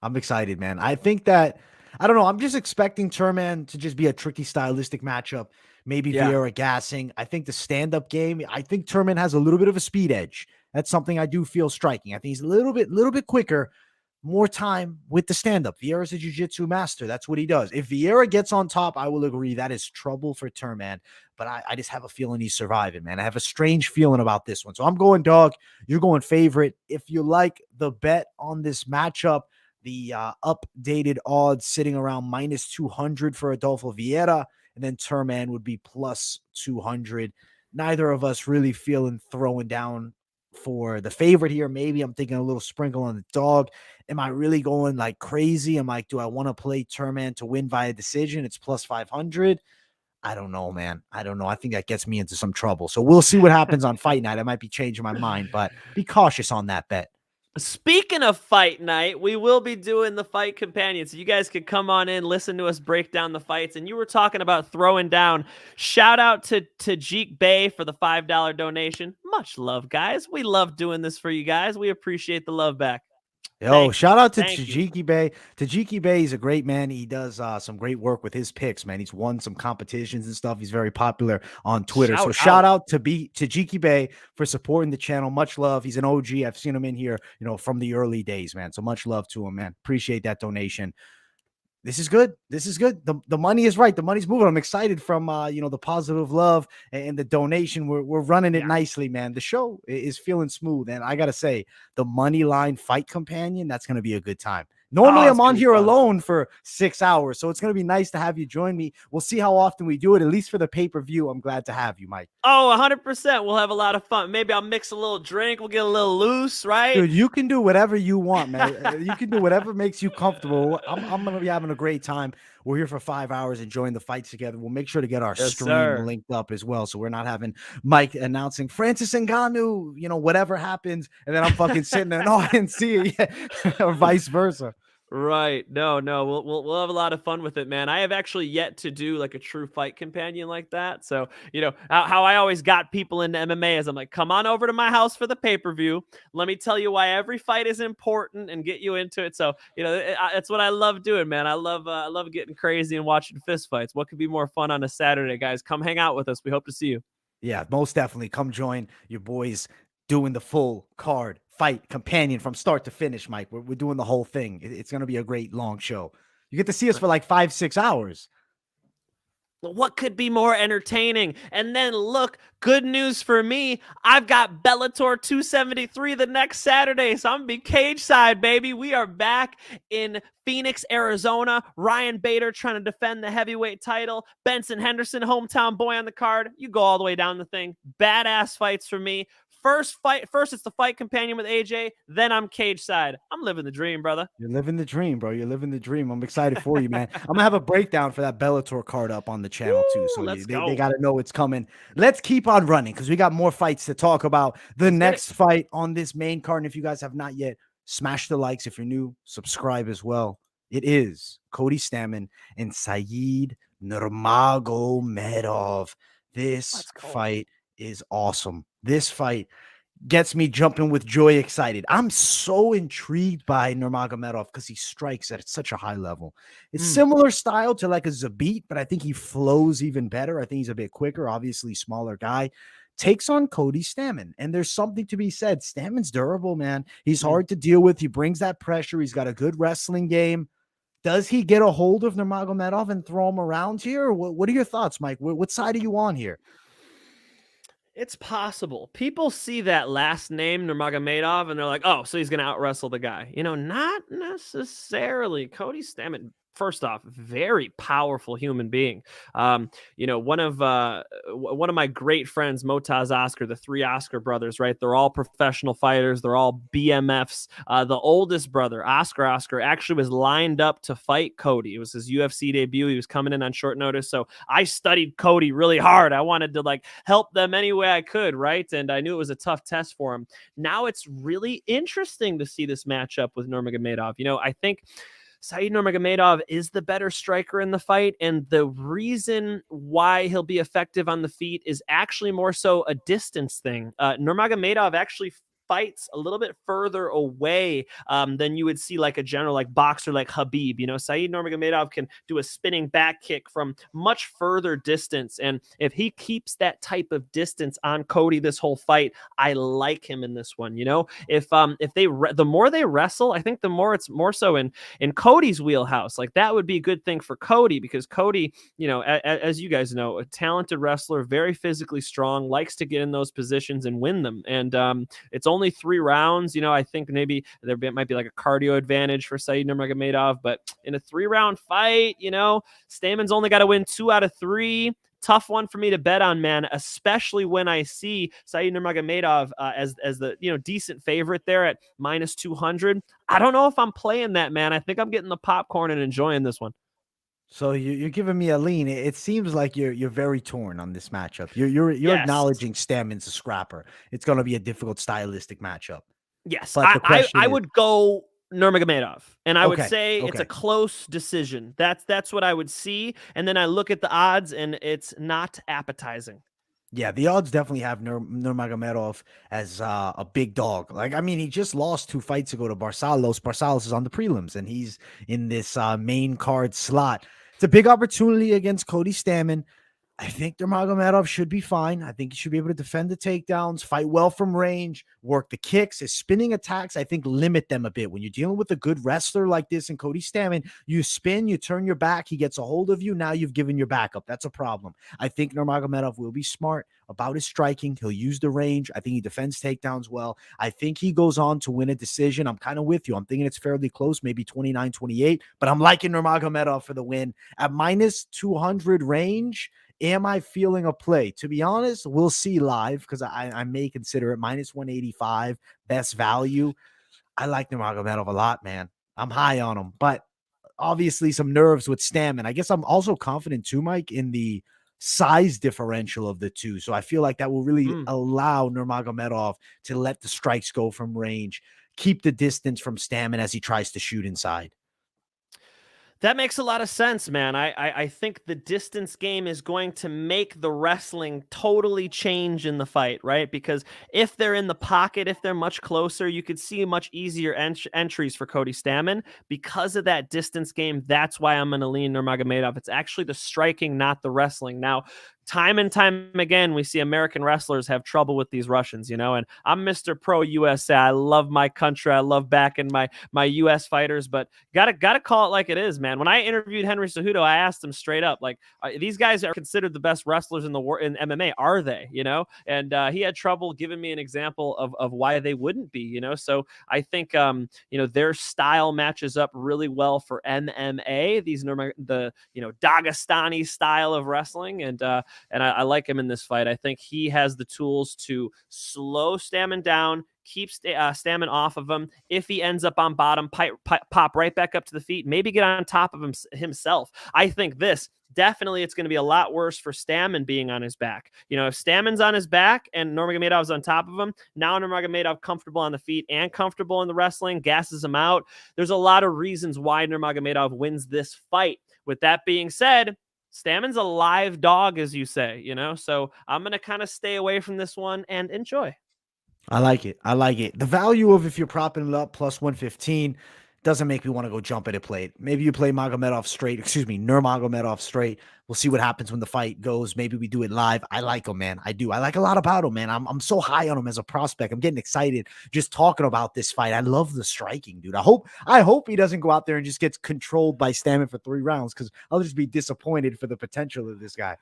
I'm excited, man. I think that, I don't know, I'm just expecting Turman to just be a tricky stylistic matchup. Maybe Vieira gassing. I think the stand-up game, I think Turman has a little bit of a speed edge. That's something I do feel striking. I think he's a little bit quicker, more time with the stand-up. Vieira's a jiu-jitsu master. That's what he does. If Vieira gets on top, I will agree that is trouble for Turman. But I just have a feeling he's surviving, man. I have a strange feeling about this one. So I'm going dog. You're going favorite. If you like the bet on this matchup, the updated odds sitting around minus 200 for Rodolfo Vieira, and then Turman would be plus 200. Neither of us really feeling throwing down for the favorite here. Maybe I'm thinking a little sprinkle on the dog. Am I really going like crazy? I'm like, do I want to play Turman to win via decision? It's plus 500. I don't know, man. I don't know. I think that gets me into some trouble. So we'll see what happens on fight night. I might be changing my mind, but be cautious on that bet. Speaking of fight night, we will be doing the fight companion. So you guys could come on in, listen to us break down the fights. And you were talking about throwing down. Shout out to Tajik Bey for the $5 donation. Much love, guys. We love doing this for you guys. We appreciate the love back. Yo, shout out to Thank you. Tajiki Bey. Tajiki Bey is a great man. He does some great work with his picks, man. He's won some competitions and stuff. He's very popular on Twitter. So shout out to Tajiki Bey for supporting the channel. Much love. He's an OG. I've seen him in here, from the early days, man. So much love to him, man. Appreciate that donation. This is good. This is good. The money is right. The money's moving. I'm excited from the positive love and the donation. We're running it nicely, man. The show is feeling smooth. And I gotta say, the Moneyline fight companion, that's gonna be a good time. Normally I'm on here alone for 6 hours, so it's going to be nice to have you join me. We'll see how often we do it, at least for the pay-per-view. I'm glad to have you, Mike. Oh, 100%. We'll have a lot of fun. Maybe I'll mix a little drink. We'll get a little loose, right? Dude, you can do whatever you want, man. You can do whatever makes you comfortable. I'm going to be having a great time. We're here for 5 hours enjoying the fights together. We'll make sure to get our stream linked up as well, so we're not having Mike announcing Francis Ngannou, whatever happens, and then I'm fucking sitting there, no, I didn't see it yet, or vice versa. Right. No, we'll have a lot of fun with it, man. I have actually yet to do like a true fight companion like that. So, how I always got people into MMA is I'm like, come on over to my house for the pay-per-view. Let me tell you why every fight is important and get you into it. So, it's what I love doing, man. I love getting crazy and watching fist fights. What could be more fun on a Saturday, guys? Come hang out with us. We hope to see you. Yeah, most definitely. Come join your boys doing the full card fight companion from start to finish, Mike. We're doing the whole thing. It's going to be a great long show. You get to see us for like 5-6 hours. What could be more entertaining? And then look, good news for me. I've got Bellator 273 the next Saturday. So I'm going to be cage side, baby. We are back in Phoenix, Arizona. Ryan Bader trying to defend the heavyweight title. Benson Henderson, hometown boy on the card. You go all the way down the thing. Badass fights for me. First it's the fight companion with AJ, then I'm cage side. I'm living the dream, brother. You're living the dream, bro. You're living the dream. I'm excited for you, man. I'm going to have a breakdown for that Bellator card up on the channel, too. So they got to know it's coming. Let's keep on running because we got more fights to talk about. The next fight on this main card, and if you guys have not yet, smash the likes. If you're new, subscribe as well. It is Cody Stamann and Said Nurmagomedov. This fight is awesome. This fight gets me jumping with joy, excited. I'm so intrigued by Nurmagomedov because he strikes at such a high level. It's similar style to like a Zabit, but I think he flows even better. I think he's a bit quicker, obviously smaller guy. Takes on Cody Stamann, and there's something to be said. Stamann's durable, man. He's hard to deal with. He brings that pressure. He's got a good wrestling game. Does he get a hold of Nurmagomedov and throw him around here? What are your thoughts, Mike? What side are you on here? It's possible. People see that last name, Nurmagomedov, and they're like, oh, so he's going to out-wrestle the guy. Not necessarily. Cody Stamann, first off, very powerful human being. One of my great friends, Motaz Oscar, the three Oscar brothers, right? They're all professional fighters. They're all BMFs. The oldest brother, Oscar, actually was lined up to fight Cody. It was his UFC debut. He was coming in on short notice. So I studied Cody really hard. I wanted to help them any way I could, right? And I knew it was a tough test for him. Now it's really interesting to see this matchup with Nurmagomedov. I think Said Nurmagomedov is the better striker in the fight, and the reason why he'll be effective on the feet is actually more so a distance thing. Nurmagomedov actually fights a little bit further away than you would see like a general like boxer like Khabib. You know, Said Nurmagomedov can do a spinning back kick from much further distance, and if he keeps that type of distance on Cody this whole fight, I like him in this one. You know, if the more they wrestle, I think the more it's more so in Cody's wheelhouse. Like that would be a good thing for Cody, because Cody, you know, as you guys know, a talented wrestler, very physically strong, likes to get in those positions and win them. And it's only 3 rounds. You know, I think maybe there might be like a cardio advantage for Said Nurmagomedov, but in a 3-round fight, you know, Stammen's only got to win 2 out of 3. Tough one for me to bet on, man, especially when I see Said Nurmagomedov as the, you know, decent favorite there at minus 200. I don't know if I'm playing that, man. I think I'm getting the popcorn and enjoying this one. So you're giving me a lean. It seems like you're very torn on this matchup. You're Yes. acknowledging Stammen's a scrapper. It's going to be a difficult stylistic matchup. Yes, But the question I is, would go Nurmagomedov, and I would Okay, say it's a close decision. That's what I would see, and then I look at the odds, and it's not appetizing. yeah, the odds definitely have Nurmagomedov as a big dog. Like, I mean, he just lost 2 fights ago to Barcelos. Barcelos is on the prelims, and he's in this main card slot. It's a big opportunity against Cody Stammen. I think Nurmagomedov should be fine. I think he should be able to defend the takedowns, fight well from range, work the kicks. His spinning attacks, I think, limit them a bit. When you're dealing with a good wrestler like this and Cody Stammen, you spin, you turn your back, he gets a hold of you. Now you've given your back up. That's a problem. I think Nurmagomedov will be smart about his striking. He'll use the range. I think he defends takedowns well. I think he goes on to win a decision. I'm kind of with you. I'm thinking it's fairly close, maybe 29-28, but I'm liking Nurmagomedov for the win. At minus 200 range, am I feeling a play? To be honest, we'll see live, because I may consider it minus 185, best value. I like Nurmagomedov a lot, man. I'm high on him, but obviously some nerves with Stammen. I guess I'm also confident too, Mike, in the size differential of the two. So I feel like that will really allow Nurmagomedov to let the strikes go from range, keep the distance from Stammen as he tries to shoot inside. That makes a lot of sense, man. I think the distance game is going to make the wrestling totally change in the fight, right? Because if they're in the pocket, if they're much closer, you could see much easier entries for Cody Stammen. Because of that distance game, that's why I'm going to lean Nurmagomedov. It's actually the striking, not the wrestling. Now, time and time again, we see American wrestlers have trouble with these Russians, you know, and I'm Mr. Pro USA. I love my country. I love backing my US fighters, but gotta call it like it is, man. When I interviewed Henry Cejudo, I asked him straight up, like, these guys are considered the best wrestlers in the war in MMA. Are they, you know? And he had trouble giving me an example of why they wouldn't be, you know? So I think, you know, their style matches up really well for MMA, the Dagestani style of wrestling. And I like him in this fight. I think he has the tools to slow Stammen down, keep Stammen off of him. If he ends up on bottom, pop right back up to the feet, maybe get on top of himself. I think this, definitely it's going to be a lot worse for Stammen being on his back. You know, if Stammen's on his back and Nurmagomedov's on top of him, now Nurmagomedov comfortable on the feet and comfortable in the wrestling, gasses him out. There's a lot of reasons why Nurmagomedov wins this fight. With that being said, Stammen's a live dog, as you say, you know, so I'm going to kind of stay away from this one and enjoy. I like it. I like it. The value of, if you're propping it up, plus 115 doesn't make me want to go jump at it plate. Maybe you play Nurmagomedov straight. We'll see what happens when the fight goes. Maybe we do it live. I like him, man. I do. I like a lot about him, man. I'm so high on him as a prospect. I'm getting excited just talking about this fight. I love the striking, dude. I hope he doesn't go out there and just gets controlled by Stammen for 3 rounds, because I'll just be disappointed for the potential of this guy.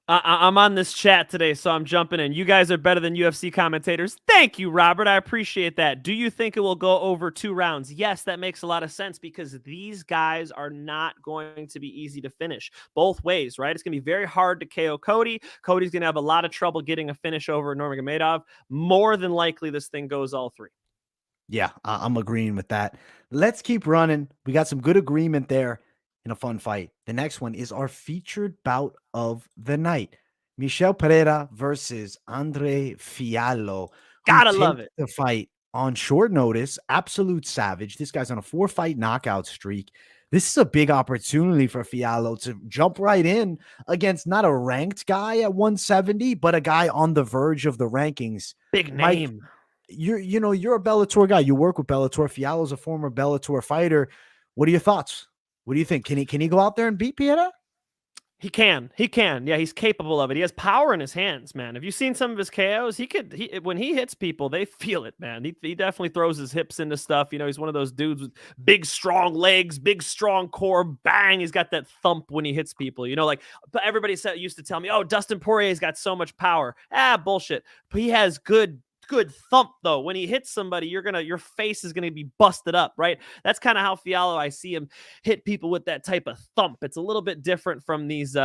I'm on this chat today, so I'm jumping in. You guys are better than UFC commentators. Thank you, Robert. I appreciate that. Do you think it will go over 2 rounds? Yes, that makes a lot of sense, because these guys are not going to be easy to finish both ways, right? It's going to be very hard to KO Cody. Cody's going to have a lot of trouble getting a finish over Nurmagomedov. More than likely, this thing goes all 3. Yeah, I'm agreeing with that. Let's keep running. We got some good agreement there in a fun fight. The next one is our featured bout of the night. Michel Pereira versus Andre Fiallo. Gotta love it. The fight on short notice. Absolute savage. This guy's on a 4-fight knockout streak. This is a big opportunity for Fiallo to jump right in against not a ranked guy at 170, but a guy on the verge of the rankings. Big name. Mike, you're a Bellator guy. You work with Bellator. Fiallo's a former Bellator fighter. What are your thoughts? What do you think? Can he go out there and beat Piera? He can. Yeah, he's capable of it. He has power in his hands, man. Have you seen some of his KOs? When he hits people, they feel it, man. He definitely throws his hips into stuff. He's one of those dudes with big, strong legs, big, strong core. Bang! He's got that thump when he hits people. Like everybody used to tell me, "Oh, Dustin Poirier's got so much power." Bullshit. But he has good thump though. When he hits somebody, your face is gonna be busted up, right? That's kind of how Fiallo, I see him hit people with that type of thump. It's a little bit different from these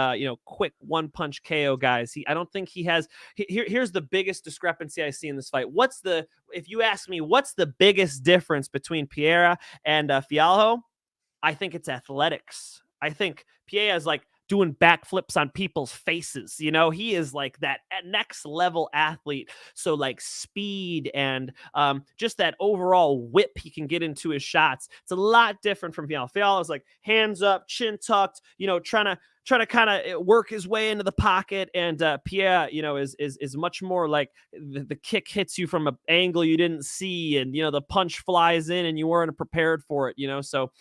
quick one punch KO guys. I don't think he has. Here's the biggest discrepancy I see in this fight. If you ask me, what's the biggest difference between Piera and Fiallo? I think it's athletics. I think Piera is like doing backflips on people's faces. He is like that next level athlete. So like speed and just that overall whip he can get into his shots. It's a lot different from Fiallo. Fiallo is like hands up, chin tucked, trying to kind of work his way into the pocket. And Pierre, is much more like the kick hits you from an angle you didn't see. And, the punch flies in and you weren't prepared for it, so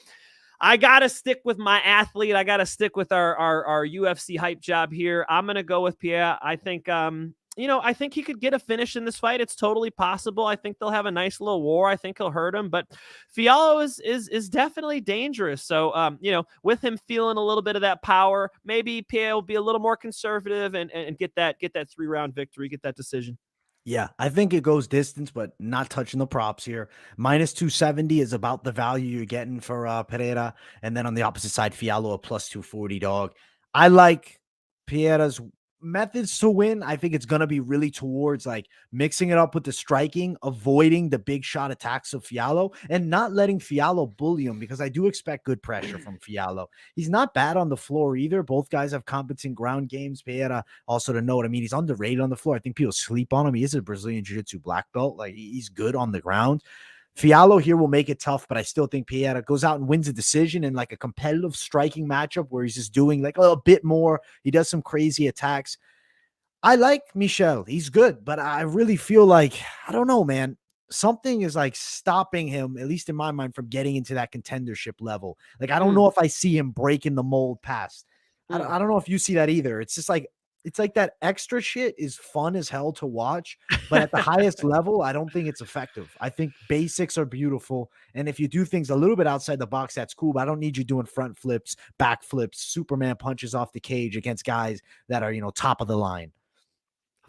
I got to stick with my athlete. I got to stick with our UFC hype job here. I'm going to go with Pierre. I think, I think he could get a finish in this fight. It's totally possible. I think they'll have a nice little war. I think he'll hurt him, but Fiallo is definitely dangerous. So, with him feeling a little bit of that power, maybe Pierre will be a little more conservative and get that 3-round victory, get that decision. Yeah, I think it goes distance, but not touching the props here. Minus 270 is about the value you're getting for Pereira. And then on the opposite side, Fiallo, a plus 240 dog. I like Piera's methods to win. I think it's going to be really towards like mixing it up with the striking, avoiding the big shot attacks of Fiallo, and not letting Fiallo bully him, because I do expect good pressure from Fiallo. He's not bad on the floor either. Both guys have competent ground games. Pereira, also to note, he's underrated on the floor. I think people sleep on him. He is a Brazilian Jiu-Jitsu black belt. Like, he's good on the ground. Fiallo here will make it tough, but I still think Pereira goes out and wins a decision in like a competitive striking matchup where he's just doing like a little bit more. He does some crazy attacks. I like Michel. He's good, but I really feel like, I don't know, man. Something is like stopping him, at least in my mind, from getting into that contendership level. Like, I don't know if I see him breaking the mold past. I don't know if you see that either. It's just like, it's like that extra shit is fun as hell to watch, but at the highest level, I don't think it's effective. I think basics are beautiful. And if you do things a little bit outside the box, that's cool, but I don't need you doing front flips, back flips, Superman punches off the cage against guys that are, top of the line.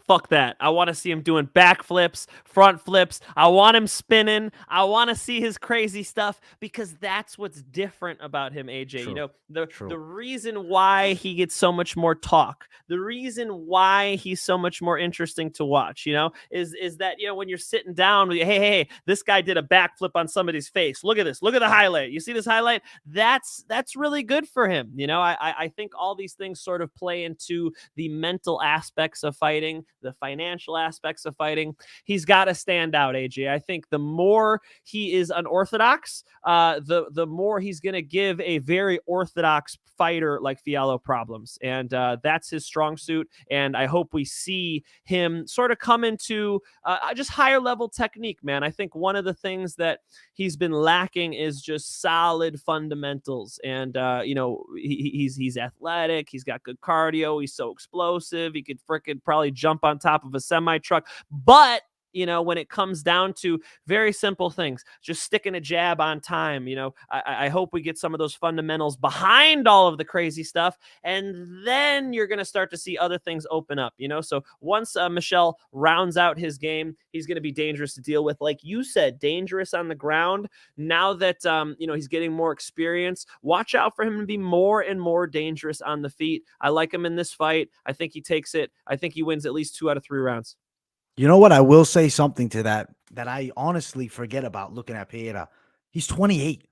Fuck that. I want to see him doing backflips, front flips. I want him spinning. I want to see his crazy stuff, because that's what's different about him, AJ. True. The reason why he gets so much more talk, the reason why he's so much more interesting to watch, is that, when you're sitting down with you, hey, this guy did a backflip on somebody's face. Look at this. Look at the highlight. You see this highlight? That's really good for him. I think all these things sort of play into the mental aspects of fighting, the financial aspects of fighting. He's got to stand out, AJ. I think the more he is unorthodox, the more he's going to give a very orthodox fighter like Fiallo problems. And that's his strong suit. And I hope we see him sort of come into just higher level technique, man. I think one of the things that he's been lacking is just solid fundamentals. And, he's athletic. He's got good cardio. He's so explosive. He could freaking probably jump on top of a semi truck. But when it comes down to very simple things, just sticking a jab on time, I hope we get some of those fundamentals behind all of the crazy stuff. And then you're going to start to see other things open up, So once Michel rounds out his game, he's going to be dangerous to deal with. Like you said, dangerous on the ground. Now that, he's getting more experience, watch out for him to be more and more dangerous on the feet. I like him in this fight. I think he takes it. I think he wins at least 2 out of 3 rounds. You know what? I will say something to that I honestly forget about looking at Pereira. He's 28.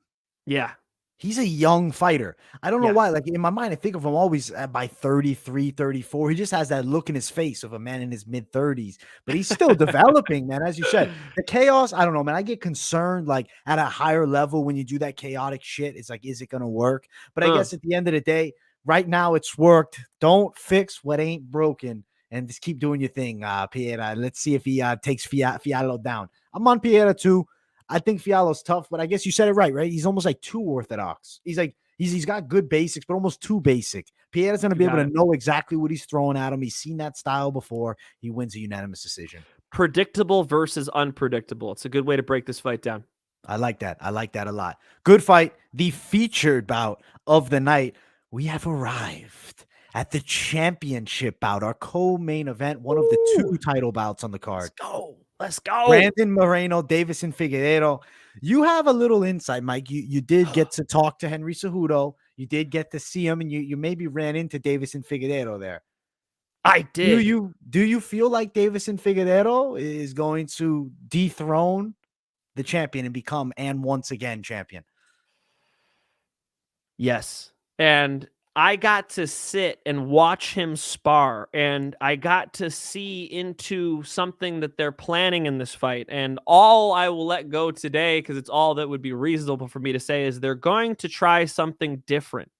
Yeah. He's a young fighter. I don't know why. Like, in my mind, I think of him always by 33, 34. He just has that look in his face of a man in his mid-30s. But he's still developing, man. As you said, the chaos, I don't know, man. I get concerned, like, at a higher level when you do that chaotic shit. It's like, is it going to work? But I guess at the end of the day, right now it's worked. Don't fix what ain't broken. and just keep doing your thing, Piera. Let's see if he takes Fiallo down. I'm on Piera too. I think Fiallo's tough, but I guess you said it right? He's almost like too orthodox. He's got good basics, but almost too basic. Piera's going to be able to know exactly what he's throwing at him. He's seen that style before. He wins a unanimous decision. Predictable versus unpredictable. It's a good way to break this fight down. I like that. I like that a lot. Good fight. The featured bout of the night. We have arrived at the championship bout, our co-main event, one of the 2 title bouts on the card. Let's go. Brandon Moreno, Deiveson Figueiredo. You have a little insight, Mike. You did get to talk to Henry Cejudo. You did get to see him, and you maybe ran into Deiveson Figueiredo there. I did. Do you feel like Deiveson Figueiredo is going to dethrone the champion and become once again champion? Yes. And I got to sit and watch him spar, and I got to see into something that they're planning in this fight. And all I will let go today, because it's all that would be reasonable for me to say, is they're going to try something different,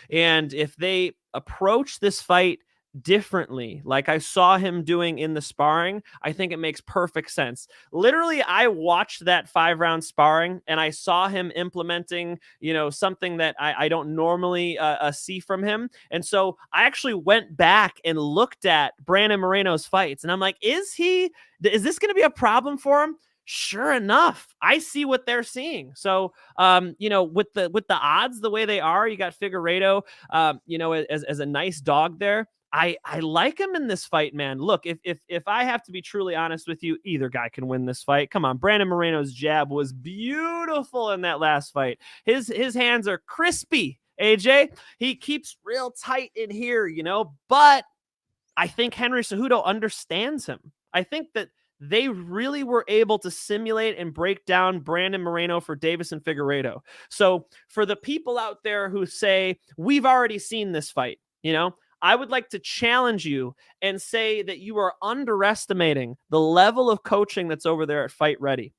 And if they approach this fight differently, like I saw him doing in the sparring, I think it makes perfect sense. Literally, I watched that 5-round sparring and I saw him implementing, something that I don't normally see from him. And so I actually went back and looked at Brandon Moreno's fights, and I'm like, is this going to be a problem for him? Sure enough, I see what they're seeing. So, with the odds the way they are, you got Figueiredo, as a nice dog there. I like him in this fight, man. Look, if I have to be truly honest with you, either guy can win this fight. Come on, Brandon Moreno's jab was beautiful in that last fight. His hands are crispy, AJ. He keeps real tight in here, but I think Henry Cejudo understands him. I think that they really were able to simulate and break down Brandon Moreno for Deiveson Figueiredo. So for the people out there who say, we've already seen this fight, I would like to challenge you and say that you are underestimating the level of coaching that's over there at Fight Ready,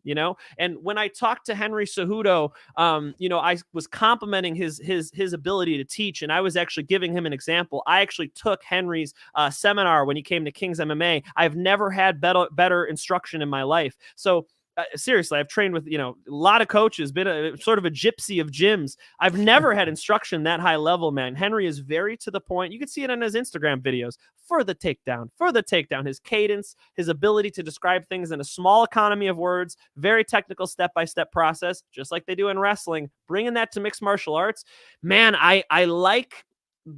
And when I talked to Henry Cejudo, I was complimenting his ability to teach, and I was actually giving him an example. I actually took Henry's seminar when he came to King's MMA. I've never had better instruction in my life. So seriously, I've trained with, a lot of coaches, been a sort of a gypsy of gyms. I've never had instruction that high level, man. Henry is very to the point. You can see it in his Instagram videos. For the takedown, his cadence, his ability to describe things in a small economy of words, very technical step-by-step process, just like they do in wrestling, bringing that to mixed martial arts. Man, I like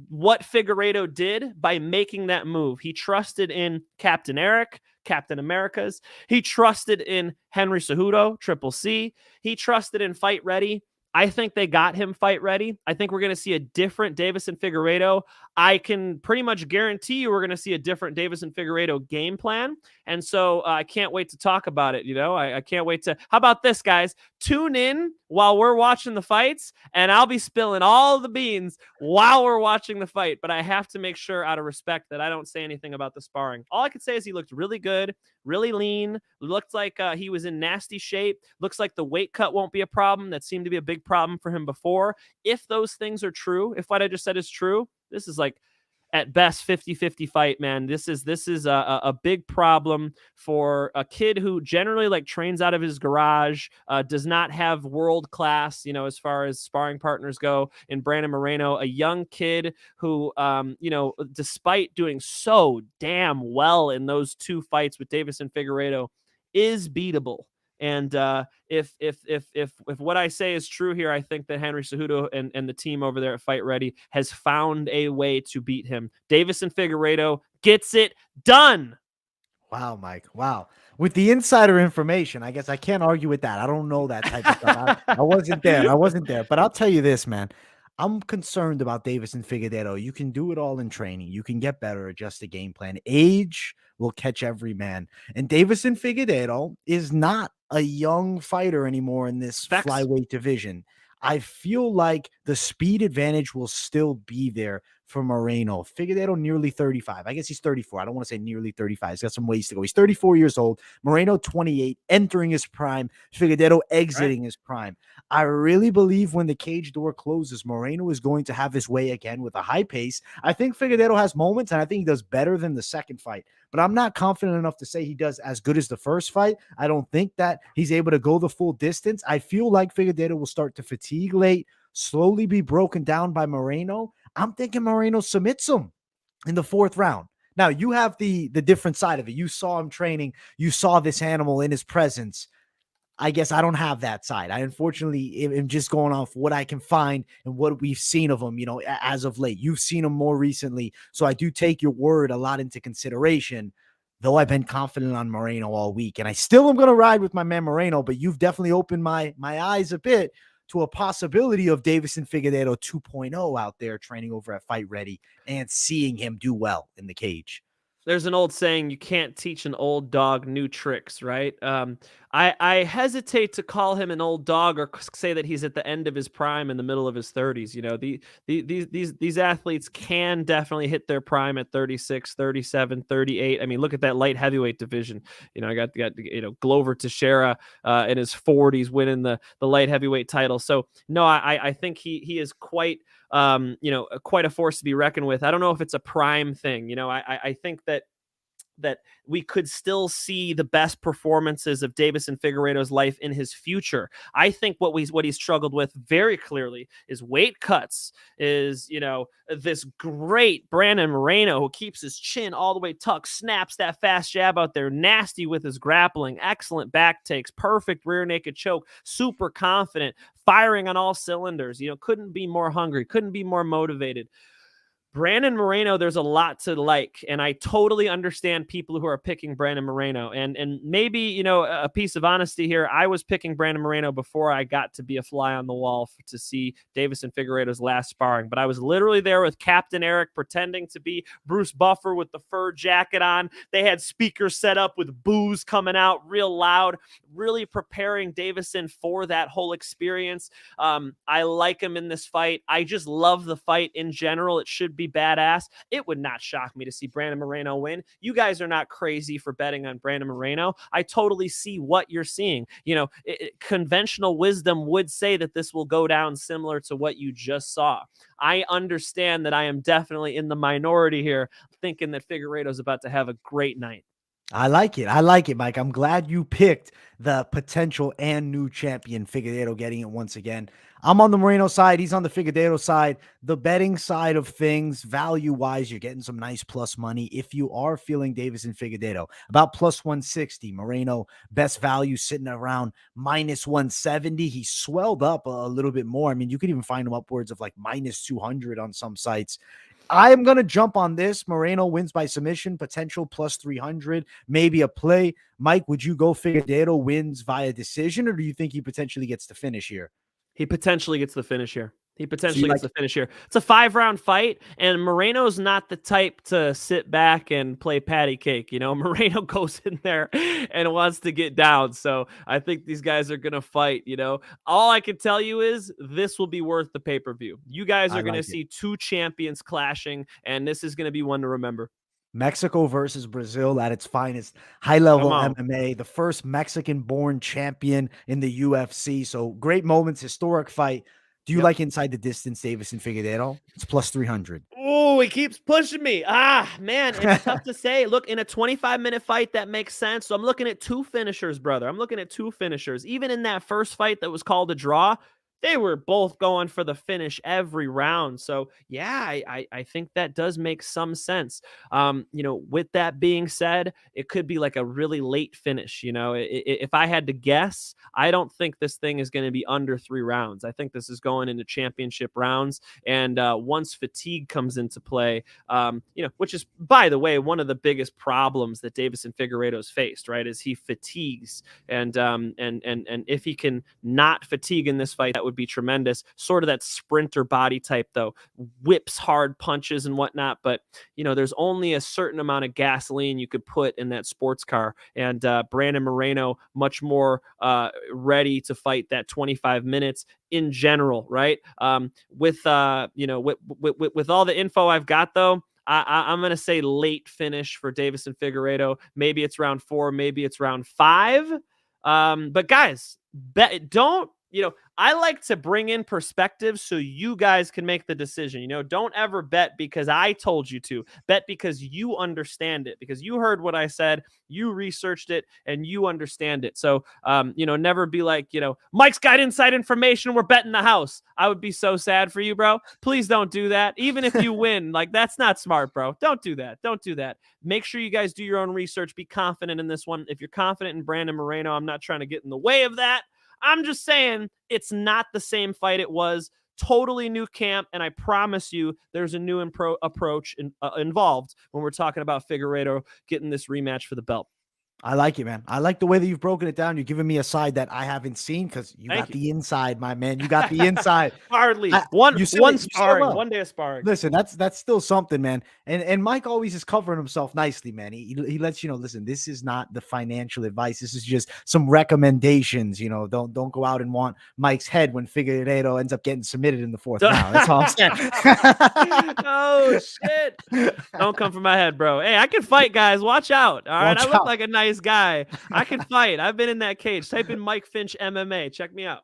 what Figueiredo did by making that move. He trusted in Captain Eric, Captain Americas. He trusted in Henry Cejudo, Triple C. He trusted in Fight Ready. I think they got him Fight Ready. I think we're going to see a different Deiveson Figueiredo. I can pretty much guarantee you we're going to see a different Deiveson Figueiredo game plan. And so I can't wait to talk about it. I can't wait to. How about this, guys? Tune in while we're watching the fights, and I'll be spilling all the beans while we're watching the fight. But I have to make sure, out of respect, that I don't say anything about the sparring. All I can say is he looked really good, really lean. Looked like he was in nasty shape. Looks like the weight cut won't be a problem. That seemed to be a big problem for him before. If those things are true, if what I just said is true, this is like at best 50-50 fight, man. This is a big problem for a kid who generally trains out of his garage, does not have world class, as far as sparring partners go, in Brandon Moreno, a young kid who, despite doing so damn well in those 2 fights with Deiveson Figueiredo, is beatable. And if what I say is true here, I think that Henry Cejudo and the team over there at Fight Ready has found a way to beat him. Deiveson Figueiredo gets it done. Wow, Mike. Wow. With the insider information, I guess I can't argue with that. I don't know that type of stuff. I wasn't there. But I'll tell you this, man. I'm concerned about Deiveson Figueiredo. You can do it all in training. You can get better, adjust the game plan. Age will catch every man. And Deiveson Figueiredo is not a young fighter anymore in this flyweight division. I feel like the speed advantage will still be there for Moreno. Figueiredo nearly 35. I guess he's 34. I don't want to say nearly 35. He's got some ways to go. He's 34 years old. Moreno 28, entering his prime. Figueiredo exiting his prime. I really believe when the cage door closes, Moreno is going to have his way again with a high pace. I think Figueiredo has moments, and I think he does better than the second fight. But I'm not confident enough to say he does as good as the first fight. I don't think that he's able to go the full distance. I feel like Figueiredo will start to fatigue late, slowly be broken down by Moreno. I'm thinking Moreno submits him in the fourth round. Now, you have the different side of it. You saw him training. You saw this animal in his presence. I guess I don't have that side. I unfortunately am just going off what I can find and what we've seen of him, as of late. You've seen him more recently. So I do take your word a lot into consideration, though I've been confident on Moreno all week. And I still am going to ride with my man Moreno, but you've definitely opened my eyes a bit to a possibility of Deiveson Figueiredo 2.0 out there training over at Fight Ready and seeing him do well in the cage. There's an old saying, you can't teach an old dog new tricks, right? I hesitate to call him an old dog or say that he's at the end of his prime in the middle of his 30s. These athletes can definitely hit their prime at 36, 37, 38. I mean, look at that light heavyweight division. I got Glover Teixeira in his 40s winning the light heavyweight title. So no, I think he is quite quite a force to be reckoned with. I don't know if it's a prime thing. I think that we could still see the best performances of Deiveson Figueiredo's life in his future. I think what he's struggled with very clearly is weight cuts, is, this great Brandon Moreno who keeps his chin all the way tucked, snaps that fast jab out there, nasty with his grappling, excellent back takes, perfect rear naked choke, super confident, firing on all cylinders, couldn't be more hungry, couldn't be more motivated. Brandon Moreno, there's a lot to like, and I totally understand people who are picking Brandon Moreno. And maybe, a piece of honesty here, I was picking Brandon Moreno before I got to be a fly on the wall to see Deiveson Figueiredo's last sparring. But I was literally there with Captain Eric pretending to be Bruce Buffer with the fur jacket on. They had speakers set up with booze coming out real loud, really preparing Deiveson for that whole experience. I like him in this fight. I just love the fight in general. It should be badass. It would not shock me to see Brandon Moreno win. You guys are not crazy for betting on Brandon Moreno. I totally see what you're seeing. Conventional wisdom would say that this will go down similar to what you just saw. I understand that I am definitely in the minority here, thinking that Figueiredo's about to have a great night. I like it, Mike. I'm glad you picked the potential and new champion, Figueiredo, getting it once again. I'm on the Moreno side. He's on the Figueiredo side. The betting side of things, value-wise, you're getting some nice plus money. If you are feeling Deiveson Figueiredo, about plus 160. Moreno, best value sitting around minus 170. He swelled up a little bit more. I mean, you could even find him upwards of like minus 200 on some sites. I'm going to jump on this. Moreno wins by submission, potential plus 300, maybe a play. Mike, would you go Figueiredo wins via decision, or do you think he potentially gets the finish here? He potentially gets the finish here. It's a 5-round fight, and Moreno's not the type to sit back and play patty cake. Moreno goes in there and wants to get down. So I think these guys are going to fight. All I can tell you is this will be worth the pay-per-view. You guys are going to see two champions clashing, and this is going to be one to remember. Mexico versus Brazil at its finest, high-level MMA, the first Mexican-born champion in the UFC. So great moments, historic fight. Do you like inside the distance, Deiveson Figueiredo? It's plus 300. Oh, he keeps pushing me. Man, it's tough to say. Look, in a 25-minute fight, that makes sense. So I'm looking at two finishers, brother. I'm looking at two finishers. Even in that first fight that was called a draw, they were both going for the finish every round. So yeah, I think that does make some sense. With that being said, it could be like a really late finish. If I had to guess, I don't think this thing is going to be under 3 rounds. I think this is going into championship rounds. And once fatigue comes into play, which is, by the way, one of the biggest problems that Deiveson Figueiredo's faced, right, is he fatigues. And if he can not fatigue in this fight, that would be tremendous. Sort of that sprinter body type, though, whips hard punches and whatnot. But, there's only a certain amount of gasoline you could put in that sports car. And Brandon Moreno, much more ready to fight that 25 minutes in general, right? With all the info I've got, though, I'm going to say late finish for Davison Figueiredo. Maybe it's round 4, maybe it's round 5. But guys, I like to bring in perspective so you guys can make the decision. Don't ever bet because I told you to. Bet because you understand it, because you heard what I said, you researched it, and you understand it. So, never be like, Mike's got inside information, we're betting the house. I would be so sad for you, bro. Please don't do that. Even if you win, that's not smart, bro. Don't do that. Don't do that. Make sure you guys do your own research. Be confident in this one. If you're confident in Brandon Moreno, I'm not trying to get in the way of that. I'm just saying it's not the same fight it was. Totally new camp, and I promise you there's a new approach involved when we're talking about Figueiredo getting this rematch for the belt. I like it, man. I like the way that you've broken it down. You're giving me a side that I haven't seen because you got the inside, my man. You got the inside. Hardly. One sparring, one day of sparring. Listen, that's still something, man. And Mike always is covering himself nicely, man. He lets you know, listen, this is not the financial advice. This is just some recommendations. Don't go out and want Mike's head when Figueiredo ends up getting submitted in the 4th round. That's all I'm saying. Oh, shit. Don't come for my head, bro. Hey, I can fight, guys. Watch out. All right. I look like a nice guy. I can fight. I've been in that cage. Type in Mike Finch MMA. Check me out.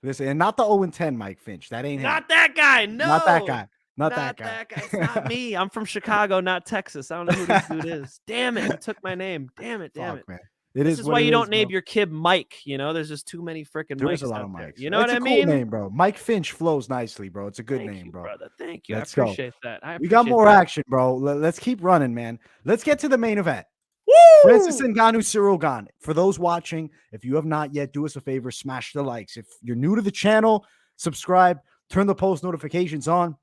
Listen, and not the 0-10 Mike Finch. That ain't not him. that guy. No, not that guy. Not that guy. It's not me. I'm from Chicago, not Texas. I don't know who this dude is. Damn it! He took my name. Damn it! Man. This is why you don't name your kid Mike. There's just too many freaking Mikes. There's a lot of Mikes. Mikes. You know what I mean? It's a cool name, bro. Mike Finch flows nicely, bro. It's a good name, bro. Brother. Thank you. Let's I appreciate that. We got more action, bro. Let's keep running, man. Let's get to the main event. Woo! Francis Ngannou, Ciryl Gane. For those watching, if you have not yet, do us a favor, smash the likes. If you're new to the channel, subscribe, turn the post notifications on.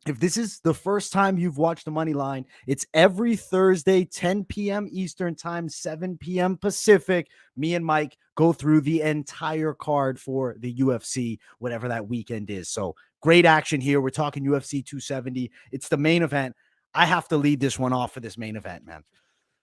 If this is the first time you've watched the Moneyline, it's every Thursday, 10 p.m. Eastern time, 7 p.m. Pacific. Me and Mike go through the entire card for the UFC, whatever that weekend is. So great action here. We're talking UFC 270. It's the main event. I have to lead this one off for this main event, man.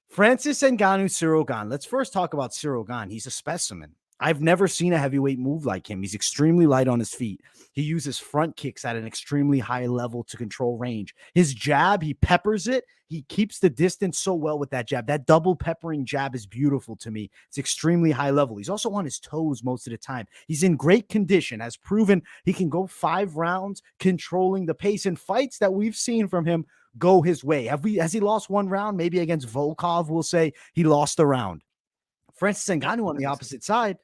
Francis Ngannou, Ciryl Gane. Let's first talk about Ciryl Gane. He's a specimen. I've never seen a heavyweight move like him. He's extremely light on his feet. He uses front kicks at an extremely high level to control range. His jab, he peppers it. He keeps the distance so well with that jab. That double peppering jab is beautiful to me. It's extremely high level. He's also on his toes most of the time. He's in great condition, has proven he can go 5 rounds controlling the pace in fights that we've seen from him go his way. Has he lost 1 round? Maybe against Volkov, we'll say he lost a round. Francis Ngannou on the opposite side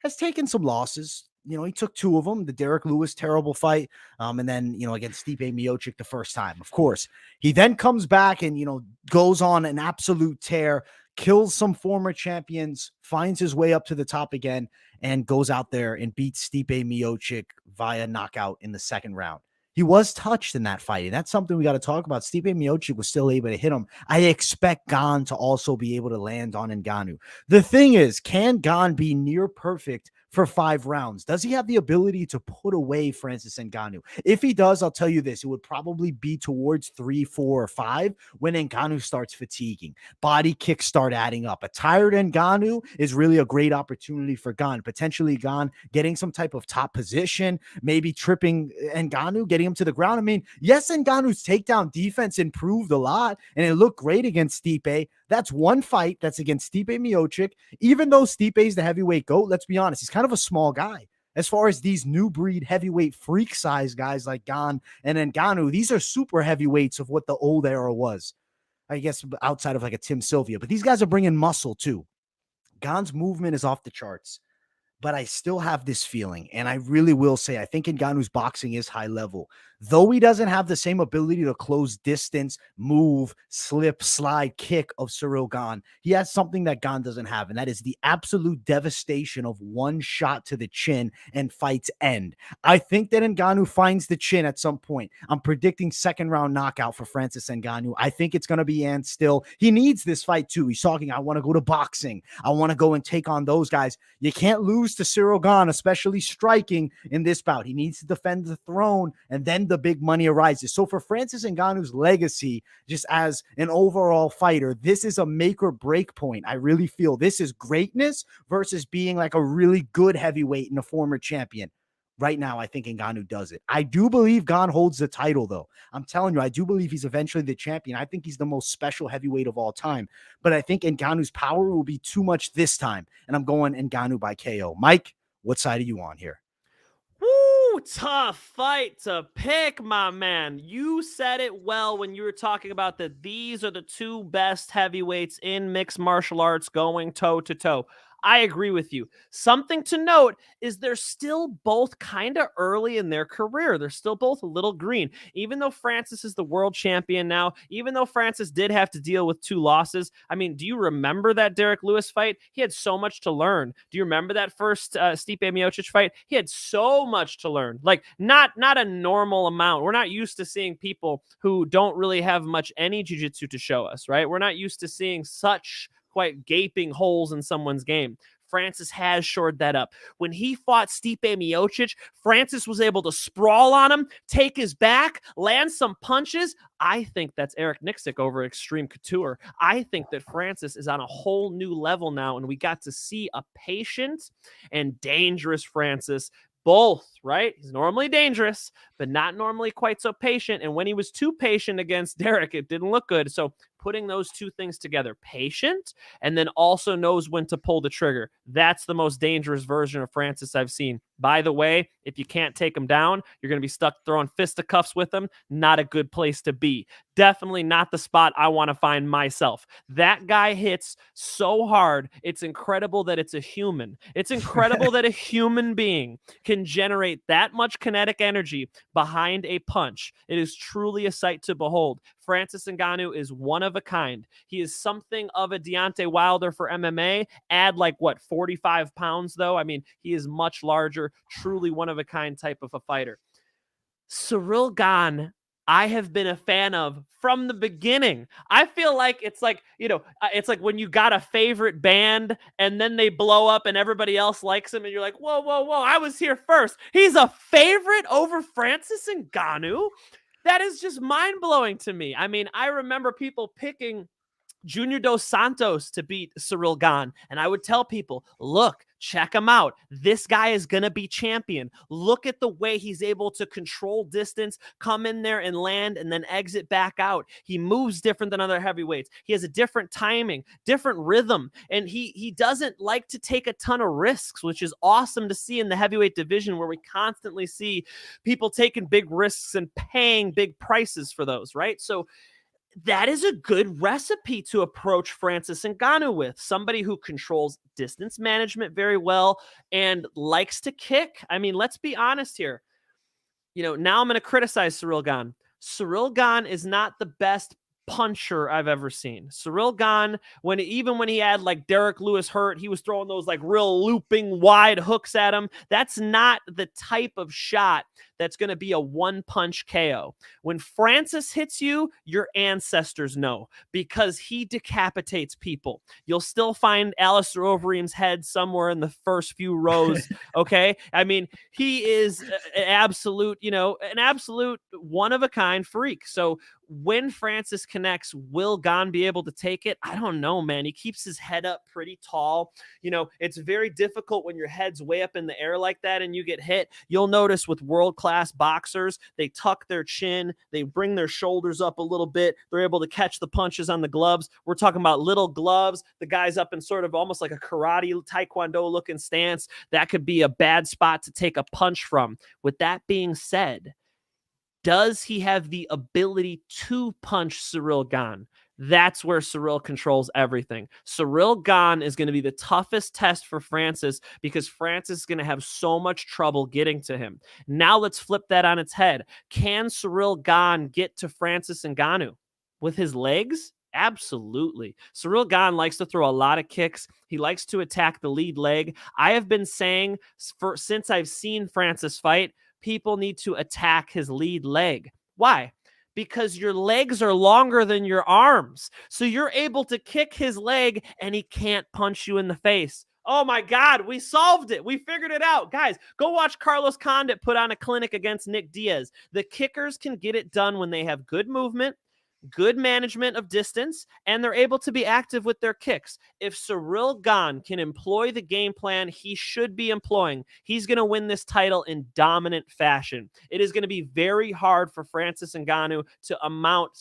has taken some losses. He took 2 of them, the Derek Lewis terrible fight, and then, against Stipe Miocic the first time, of course. He then comes back and, goes on an absolute tear, kills some former champions, finds his way up to the top again, and goes out there and beats Stipe Miocic via knockout in the 2nd round. He was touched in that fight, and that's something we got to talk about. Stipe Miocic was still able to hit him. I expect Gane to also be able to land on Ngannou. The thing is, can Gane be near perfect for 5 rounds? Does he have the ability to put away Francis Ngannou? If he does, I'll tell you this, it would probably be towards 3, 4, or 5 when Ngannou starts fatiguing. Body kicks start adding up. A tired Ngannou is really a great opportunity for Gane. Potentially Gane getting some type of top position, maybe tripping Ngannou, getting him to the ground. I mean, yes, Ngannou's takedown defense improved a lot, and it looked great against Stipe. That's one fight that's against Stipe Miocic. Even though Stipe's the heavyweight GOAT, let's be honest, he's kind of a small guy. As far as these new breed heavyweight freak size guys like Gane and Ngannou, these are super heavyweights of what the old era was. I guess outside of like a Tim Sylvia, but these guys are bringing muscle too. Gane's movement is off the charts, but I still have this feeling, and I really will say, I think Ngannou's boxing is high level. Though he doesn't have the same ability to close distance, move, slip, slide, kick of Ciryl Gane, he has something that Gane doesn't have, and that is the absolute devastation of one shot to the chin and fights end. I think that Ngannou finds the chin at some point. I'm predicting 2nd round knockout for Francis Ngannou. I think it's going to be Ant still. He needs this fight too. He's talking, I want to go to boxing. I want to go and take on those guys. You can't lose to Cyril Gane, especially striking in this bout. He needs to defend the throne, and then the big money arises. So for Francis Ngannou's legacy, just as an overall fighter, this is a make or break point. I really feel this is greatness versus being like a really good heavyweight and a former champion. Right now, I think Ngannou does it. I do believe Gane holds the title, though. I'm telling you, I do believe he's eventually the champion. I think he's the most special heavyweight of all time. But I think Ngannou's power will be too much this time. And I'm going Ngannou by KO. Mike, what side are you on here? Woo, tough fight to pick, my man. You said it well when you were talking about that these are the two best heavyweights in mixed martial arts going toe to toe. I agree with you. Something to note is they're still both kind of early in their career. They're still both a little green. Even though Francis is the world champion now, even though Francis did have to deal with 2 losses, I mean, do you remember that Derek Lewis fight? He had so much to learn. Do you remember that first Stipe Miocic fight? He had so much to learn. Like, not a normal amount. We're not used to seeing people who don't really have much any jiu-jitsu to show us, right? We're not used to seeing such quite gaping holes in someone's game. Francis has shored that up. When he fought Stipe Miocic, Francis was able to sprawl on him, take his back, land some punches. I think that's Eric Nixick over Extreme Couture. I think that Francis is on a whole new level now, and we got to see a patient and dangerous Francis. Both, right? He's normally dangerous, but not normally quite so patient. And when he was too patient against Derek, it didn't look good. So putting those two things together, patient, and then also knows when to pull the trigger. That's the most dangerous version of Francis I've seen. By the way, if you can't take him down, you're going to be stuck throwing fisticuffs with him. Not a good place to be. Definitely not the spot I want to find myself. That guy hits so hard. It's incredible that it's a human. It's incredible that a human being can generate that much kinetic energy behind a punch. It is truly a sight to behold. Francis Ngannou is one of a kind. He is something of a Deontay Wilder for MMA. Add 45 pounds, though. I mean, he is much larger, truly one of a kind type of a fighter. Cyril Gane, I have been a fan of from the beginning. I feel like it's like, it's like when you got a favorite band and then they blow up and everybody else likes them and you're like, whoa, I was here first. He's a favorite over Francis Ngannou? That is just mind-blowing to me. I mean, I remember people picking Junior Dos Santos to beat Cyril Gane. And I would tell people, look, check him out. This guy is going to be champion. Look at the way he's able to control distance, come in there and land, and then exit back out. He moves different than other heavyweights. He has a different timing, different rhythm, and he doesn't like to take a ton of risks, which is awesome to see in the heavyweight division where we constantly see people taking big risks and paying big prices for those, right? So that is a good recipe to approach Francis Ngannou with. Somebody who controls distance management very well and likes to kick. I mean, let's be honest here. Now I'm going to criticize Cyril Gane. Cyril Gane is not the best puncher I've ever seen. Cyril Gane, even when he had Derek Lewis hurt, he was throwing those real looping wide hooks at him. That's not the type of shot that's going to be a one-punch KO. When Francis hits you, your ancestors know because he decapitates people. You'll still find Alistair Overeem's head somewhere in the first few rows, okay? I mean, he is an absolute one-of-a-kind freak. So when Francis connects, will Gane be able to take it? I don't know, man. He keeps his head up pretty tall. It's very difficult when your head's way up in the air like that and you get hit. You'll notice with world-class boxers, they tuck their chin, they bring their shoulders up a little bit. They're able to catch the punches on the gloves. We're talking about little gloves. The guy's up in sort of almost like a karate, taekwondo looking stance. That could be a bad spot to take a punch from. With that being said, does he have the ability to punch Cyril Gane? That's where Cyril controls everything. Cyril Gane is going to be the toughest test for Francis because Francis is going to have so much trouble getting to him. Now let's flip that on its head. Can Cyril Gane get to Francis Ngannou with his legs? Absolutely. Cyril Gane likes to throw a lot of kicks. He likes to attack the lead leg. I have been saying since I've seen Francis fight, people need to attack his lead leg. Why? Because your legs are longer than your arms. So you're able to kick his leg and he can't punch you in the face. Oh my God, we solved it. We figured it out. Guys, go watch Carlos Condit put on a clinic against Nick Diaz. The kickers can get it done when they have good movement, good management of distance, and they're able to be active with their kicks. If Ciryl Gane can employ the game plan he should be employing, he's going to win this title in dominant fashion. It is going to be very hard for Francis Ngannou to amount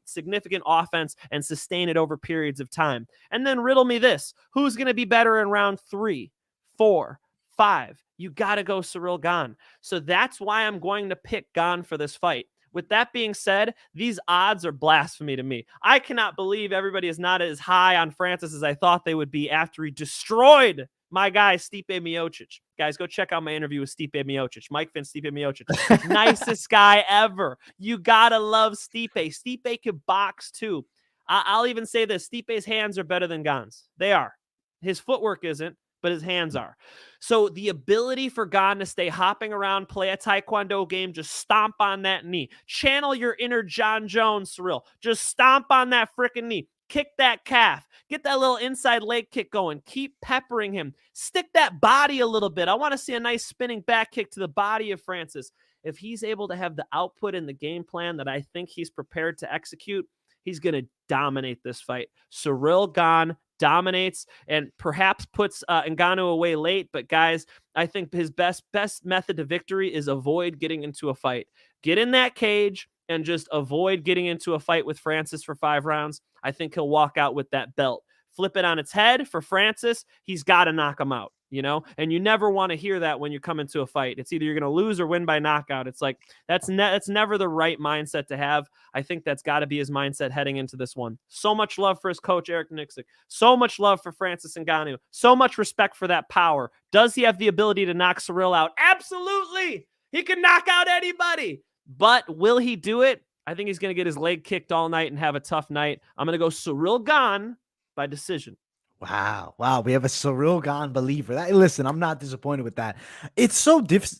significant offense and sustain it over periods of time. And then riddle me this. Who's going to be better in round 3, 4, 5? You got to go Ciryl Gane. So that's why I'm going to pick Gane for this fight. With that being said, these odds are blasphemy to me. I cannot believe everybody is not as high on Francis as I thought they would be after he destroyed my guy, Stipe Miocic. Guys, go check out my interview with Stipe Miocic. Mike Finn, Stipe Miocic. Nicest guy ever. You gotta love Stipe. Stipe can box too. I'll even say this. Stipe's hands are better than Gane's. They are. His footwork isn't, but his hands are. So the ability for Gane to stay hopping around, play a taekwondo game, just stomp on that knee. Channel your inner John Jones, Ciryl. Just stomp on that freaking knee. Kick that calf. Get that little inside leg kick going. Keep peppering him. Stick that body a little bit. I want to see a nice spinning back kick to the body of Francis. If he's able to have the output in the game plan that I think he's prepared to execute, he's going to dominate this fight. Ciryl Gane dominates and perhaps puts Ngannou away late. But guys, I think his best method to victory is avoid getting into a fight. Get in that cage and just avoid getting into a fight with Francis for 5 rounds. I think he'll walk out with that belt. Flip it on its head for Francis. He's got to knock him out, you know? And you never want to hear that when you come into a fight. It's either you're going to lose or win by knockout. It's like, that's never the right mindset to have. I think that's got to be his mindset heading into this one. So much love for his coach, Eric Nixick. So much love for Francis Ngannou. So much respect for that power. Does he have the ability to knock Ciryl out? Absolutely. He can knock out anybody. But will he do it? I think he's going to get his leg kicked all night and have a tough night. I'm going to go Ciryl Gane by decision. Wow. We have a Ciryl Gane believer. Listen, I'm not disappointed with that. It's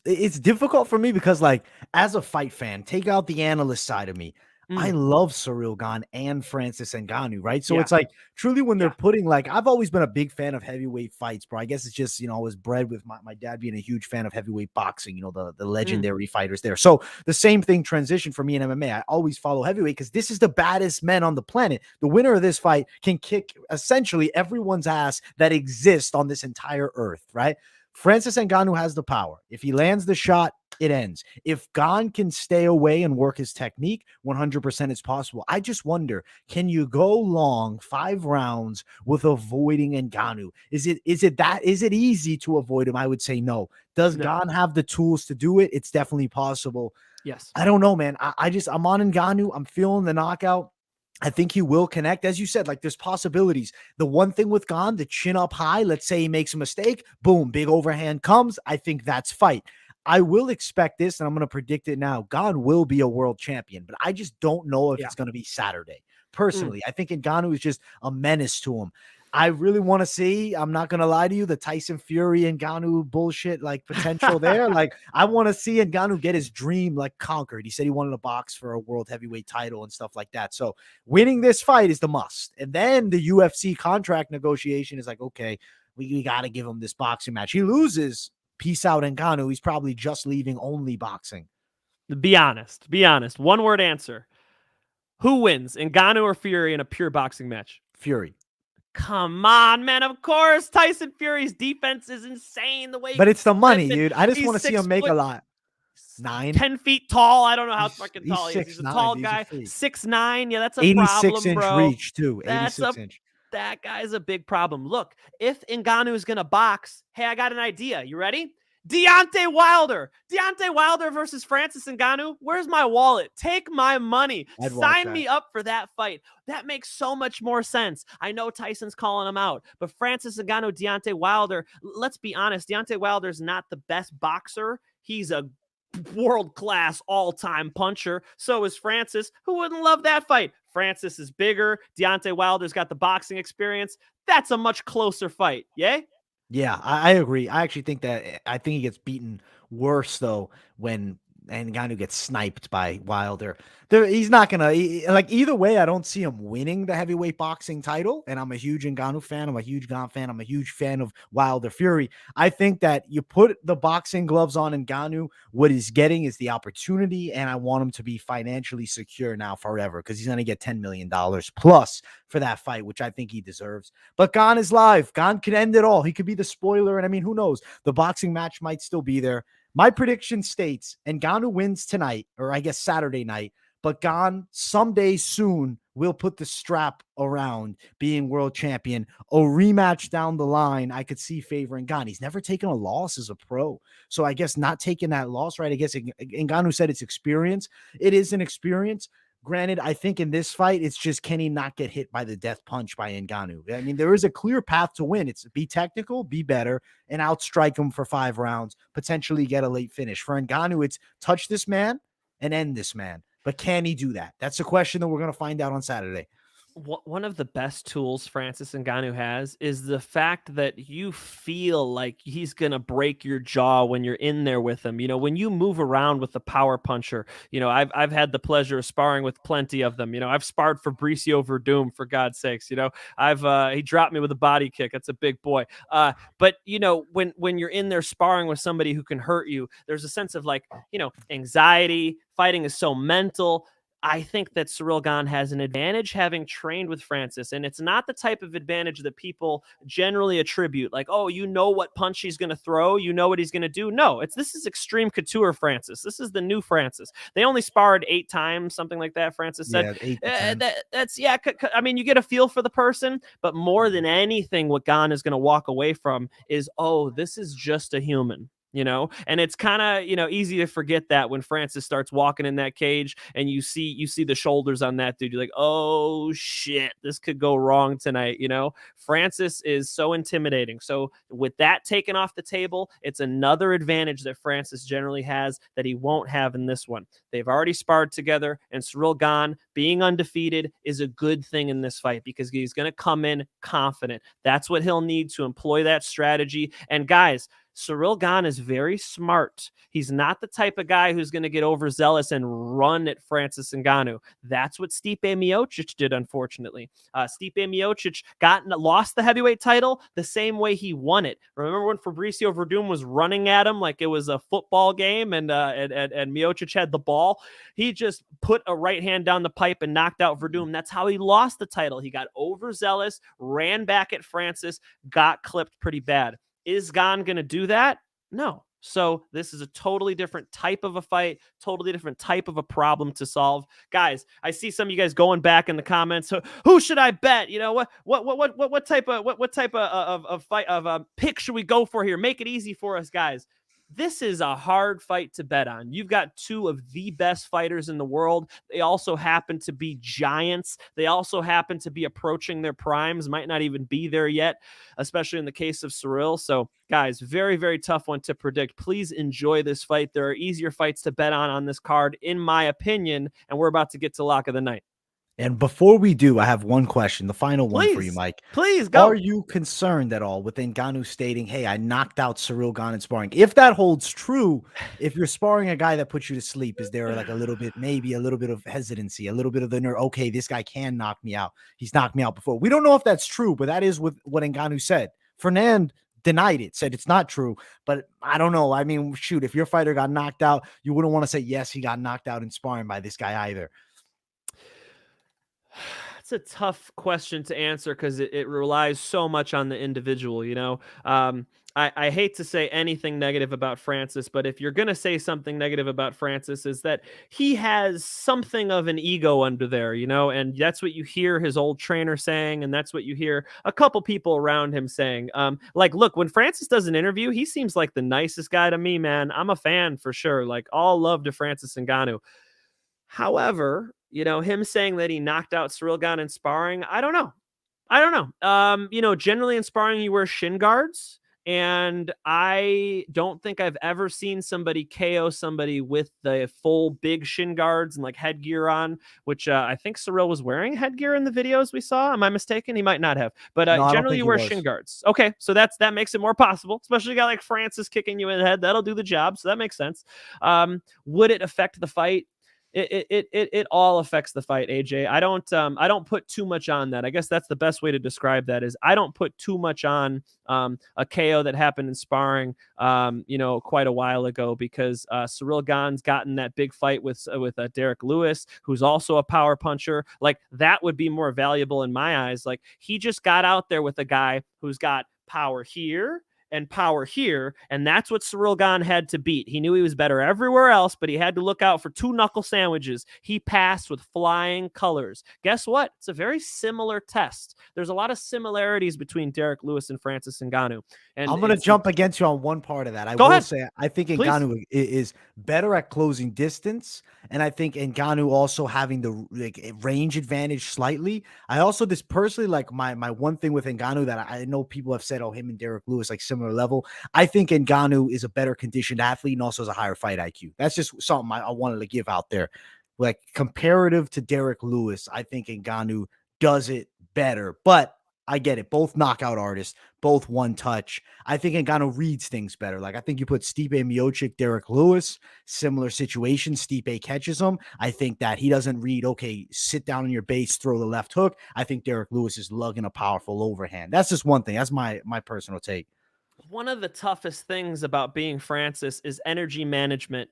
it's difficult for me because, like, as a fight fan, take out the analyst side of me. I love Ciryl Gane and Francis Ngannou, right? So it's like truly when they're putting, like, I've always been a big fan of heavyweight fights, bro. I guess it's just, I was bred with my dad being a huge fan of heavyweight boxing, the legendary fighters there. So the same thing transitioned for me in MMA. I always follow heavyweight because this is the baddest men on the planet. The winner of this fight can kick essentially everyone's ass that exists on this entire earth, right? Francis Ngannou has the power. If he lands the shot, it ends. If Gane can stay away and work his technique, 100% it's possible. I just wonder, can you go long 5 rounds with avoiding Ngannou? Is it easy to avoid him? I would say no. Does Gane have the tools to do it? It's definitely possible. Yes. I don't know, man. I'm on Ngannou. I'm feeling the knockout. I think he will connect. As you said, like, there's possibilities. The one thing with Gane, the chin up high, let's say he makes a mistake, boom, big overhand comes. I think that's fight. I will expect this, and I'm going to predict it now. Gane will be a world champion, but I just don't know if it's going to be Saturday. Personally, I think Ngannou is just a menace to him. I really want to see, I'm not going to lie to you, the Tyson Fury and Ngannou bullshit, like, potential there. Like, I want to see Ngannou get his dream, like, conquered. He said he wanted to box for a world heavyweight title and stuff like that. So winning this fight is the must. And then the UFC contract negotiation is like, okay, we got to give him this boxing match. He loses, peace out Ngannou. He's probably just leaving only boxing. Be honest. One word answer. Who wins, Ngannou or Fury, in a pure boxing match? Fury. Come on, man. Of course. Tyson Fury's defense is insane. But it's the money, dude. I just want to see him make a lot. 10 feet tall. I don't know how fucking tall he is. He's a tall guy. 6'9". Yeah, that's a problem, 86-inch bro. reach, too. 86-inch. That guy's a big problem. Look, if Ngannou is going to box, hey, I got an idea. You ready? Deontay Wilder versus Francis Ngannou. Where's my wallet? Take my money. Sign me up for that fight. That makes so much more sense. I know Tyson's calling him out, but Francis Ngannou, Deontay Wilder, let's be honest. Deontay Wilder's not the best boxer. He's a world-class all-time puncher. So is Francis. Who wouldn't love that fight? Francis is bigger. Deontay Wilder's got the boxing experience. That's a much closer fight. Yay? Yeah, I agree. I actually think he gets beaten worse, though, when and Ngannou gets sniped by Wilder. He's not gonna like either way. I don't see him winning the heavyweight boxing title. And I'm a huge Ngannou fan. I'm a huge Gane fan. I'm a huge fan of Wilder Fury. I think that you put the boxing gloves on Ngannou. What he's getting is the opportunity, and I want him to be financially secure now forever because he's gonna get $10 million plus for that fight, which I think he deserves. But Gane is live. Gane could end it all. He could be the spoiler, and I mean, who knows? The boxing match might still be there. My prediction states Ngannou wins tonight, or I guess Saturday night, but Gane someday soon will put the strap around being world champion. A rematch down the line, I could see favoring Gane. He's never taken a loss as a pro. So I guess not taking that loss, right? I guess Ngannou said it's experience. It is an experience. Granted, I think in this fight, it's just can he not get hit by the death punch by Ngannou? I mean, there is a clear path to win. It's be technical, be better, and outstrike him for 5 rounds, potentially get a late finish. For Ngannou, it's touch this man and end this man. But can he do that? That's a question that we're going to find out on Saturday. One of the best tools Francis Ngannou has is the fact that you feel like he's going to break your jaw when you're in there with him. You know, when you move around with the power puncher, you know, I've had the pleasure of sparring with plenty of them. You know, I've sparred Fabricio Verdum, for God's sakes. You know, he dropped me with a body kick. That's a big boy. But you know, when you're in there sparring with somebody who can hurt you, there's a sense of like, you know, anxiety. Fighting is so mental. I think that Ciryl Gane has an advantage having trained with Francis, and it's not the type of advantage that people generally attribute. Like, oh, you know what punch he's going to throw, you know what he's going to do. No, this is extreme couture Francis. This is the new Francis. They only sparred 8 times, something like that. Francis said, yeah, 8 to 10. That's yeah. I mean, you get a feel for the person, but more than anything, what Gane is going to walk away from is, oh, this is just a human. You know, and it's kind of, you know, easy to forget that when Francis starts walking in that cage and you see the shoulders on that dude. You're like, oh shit, this could go wrong tonight. You know, Francis is so intimidating. So with that taken off the table, it's another advantage that Francis generally has that he won't have in this one. They've already sparred together, and Ciryl Gane being undefeated is a good thing in this fight because he's going to come in confident. That's what he'll need to employ that strategy. And guys, Ciryl Gane is very smart. He's not the type of guy who's going to get overzealous and run at Francis Ngannou. That's what Stipe Miocic did, unfortunately. Stipe Miocic lost the heavyweight title the same way he won it. Remember when Fabricio Verdum was running at him like it was a football game and Miocic had the ball? He just put a right hand down the pipe and knocked out Verdum. That's how he lost the title. He got overzealous, ran back at Francis, got clipped pretty bad. Is Gane going to do that? No. So this is a totally different type of a fight, totally different type of a problem to solve. Guys, I see some of you guys going back in the comments. So who should I bet? You know, what type of fight of pick should we go for here? Make it easy for us, guys. This is a hard fight to bet on. You've got 2 of the best fighters in the world. They also happen to be giants. They also happen to be approaching their primes, might not even be there yet, especially in the case of Ciryl. So, guys, very, very tough one to predict. Please enjoy this fight. There are easier fights to bet on this card, in my opinion, and we're about to get to lock of the night. And before we do, I have one question, the final one for you, Mike. Please go. Are you concerned at all with Ngannou stating, hey, I knocked out Ciryl Gane in sparring? If that holds true, if you're sparring a guy that puts you to sleep, is there like a little bit of hesitancy, a little bit of the nerve? Okay, this guy can knock me out. He's knocked me out before. We don't know if that's true, but that is what Ngannou said. Fernand denied it, said it's not true, but I don't know. I mean, shoot, if your fighter got knocked out, you wouldn't want to say, yes, he got knocked out in sparring by this guy either. It's a tough question to answer because it relies so much on the individual, you know. I hate to say anything negative about Francis, but if you're going to say something negative about Francis, is that he has something of an ego under there, you know, and that's what you hear his old trainer saying, and that's what you hear a couple people around him saying. Like, look, when Francis does an interview, he seems like the nicest guy to me, man. I'm a fan for sure. Like, all love to Francis Ngannou. However, you know, him saying that he knocked out Ciryl Gane in sparring, I don't know. You know, generally in sparring, you wear shin guards. And I don't think I've ever seen somebody KO somebody with the full big shin guards and like headgear on, which I think Cyril was wearing headgear in the videos we saw. Am I mistaken? He might not have, but No, I don't generally think you he wear was. shin guards. Okay, so that makes it more possible, especially a guy like Francis kicking you in the head. That'll do the job, so that makes sense. Would it affect the fight? It all affects the fight, AJ. I don't put too much on that. I guess that's the best way to describe that is I don't put too much on a KO that happened in sparring quite a while ago, because Cyril Gane's gotten that big fight with Derek Lewis, who's also a power puncher. Like, that would be more valuable in my eyes. Like, he just got out there with a guy who's got power here and power here, and that's what Cyril Gane had to beat. He knew he was better everywhere else, but he had to look out for 2 knuckle sandwiches. He passed with flying colors. Guess what? It's a very similar test. There's a lot of similarities between Derek Lewis and Francis Ngannou. And I'm going to jump against you on one part of that. I Go will ahead. say I think Please. Ngannou is better at closing distance, and I think Ngannou also having the range advantage slightly. I also personally, like, my one thing with Ngannou that I know people have said, oh, him and Derek Lewis like similar level. I think Ngannou is a better conditioned athlete and also has a higher fight IQ. That's just something I wanted to give out there. Like, comparative to Derek Lewis, I think Ngannou does it better, but I get it. Both knockout artists, both one touch. I think Ngannou reads things better. Like, I think you put Stipe Miocic, Derek Lewis, similar situation. Stipe catches him. I think that he doesn't read, okay, sit down on your base, throw the left hook. I think Derek Lewis is lugging a powerful overhand. That's just one thing. That's my personal take. One of the toughest things about being Francis is energy management.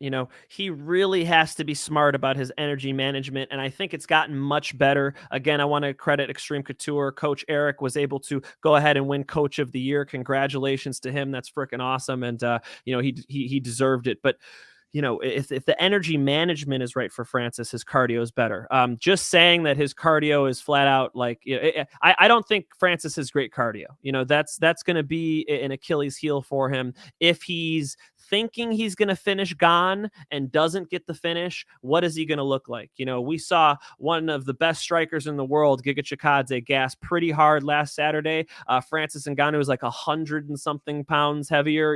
He really has to be smart about his energy management, and I think it's gotten much better. Again, I want to credit Extreme Couture. Coach Eric was able to go ahead and win Coach of the Year. Congratulations to him. That's freaking awesome, and he deserved it. But if the energy management is right for Francis, his cardio is better. Just saying that his cardio is flat out like, I don't think Francis has great cardio. That's going to be an Achilles heel for him. If he's thinking he's going to finish Gane and doesn't get the finish, what is he going to look like? We saw one of the best strikers in the world, Giga Chikadze, gas pretty hard last Saturday. Francis Ngannou was like 100 and something pounds heavier,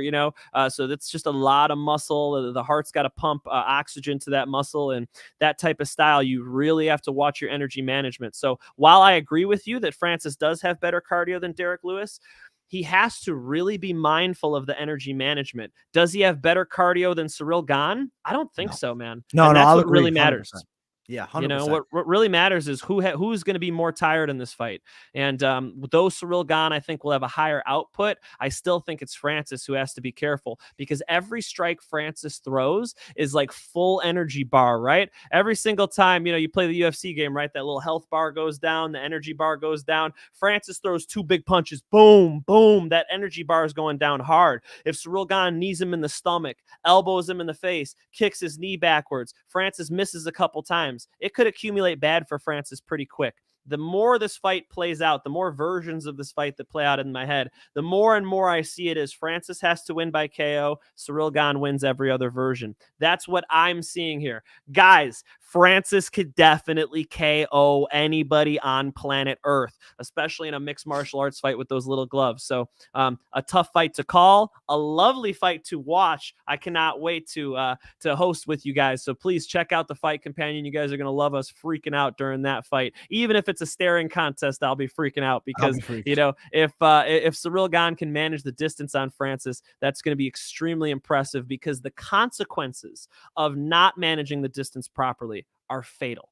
so that's just a lot of muscle. The heart's got to pump oxygen to that muscle, and that type of style, you really have to watch your energy management. So while I agree with you that Francis does have better cardio than Derek Lewis, he has to really be mindful of the energy management. Does he have better cardio than Cyril Gane? I don't think so, man. No, and that's I'll what agree, really matters. 100%. Yeah, 100%. What really matters is who's going to be more tired in this fight. And though Cyril Gane, I think, will have a higher output, I still think it's Francis who has to be careful, because every strike Francis throws is like full energy bar, right? Every single time, you play the UFC game, right? That little health bar goes down, the energy bar goes down. Francis throws 2 big punches, boom, boom. That energy bar is going down hard. If Cyril Gane knees him in the stomach, elbows him in the face, kicks his knee backwards, Francis misses a couple times, it could accumulate bad for Francis pretty quick. The more this fight plays out, the more versions of this fight that play out in my head, the more and more I see it as Francis has to win by KO. Cyril Gane wins every other version. That's what I'm seeing here. Guys, Francis could definitely KO anybody on planet Earth, especially in a mixed martial arts fight with those little gloves. So a tough fight to call, a lovely fight to watch. I cannot wait to host with you guys. So please check out the Fight Companion. You guys are going to love us freaking out during that fight. Even if it's a staring contest, I'll be freaking out, because if Cyril Gane can manage the distance on Francis, that's going to be extremely impressive, because the consequences of not managing the distance properly are fatal.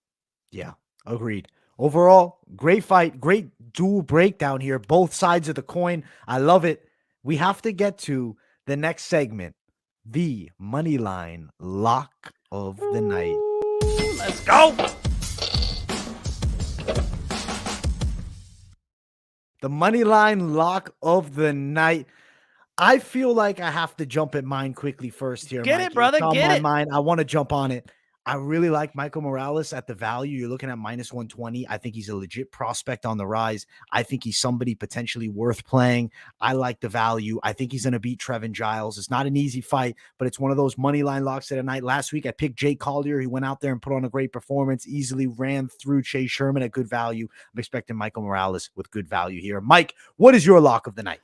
Yeah, agreed. Overall, great fight, great dual breakdown here, both sides of the coin. I love it. We have to get to the next segment, the Moneyline Lock of the Night. Let's go. The Moneyline Lock of the Night. I feel like I have to jump at mine quickly first here. Get Mikey. it, brother. It's on Get my it. mind. I want to jump on it. I really like Michael Morales at the value. You're looking at minus 120. I think he's a legit prospect on the rise. I think he's somebody potentially worth playing. I like the value. I think he's going to beat Trevin Giles. It's not an easy fight, but it's one of those money line locks of the night. Last week, I picked Jake Collier. He went out there and put on a great performance, easily ran through Chase Sherman at good value. I'm expecting Michael Morales with good value here. Mike, what is your lock of the night?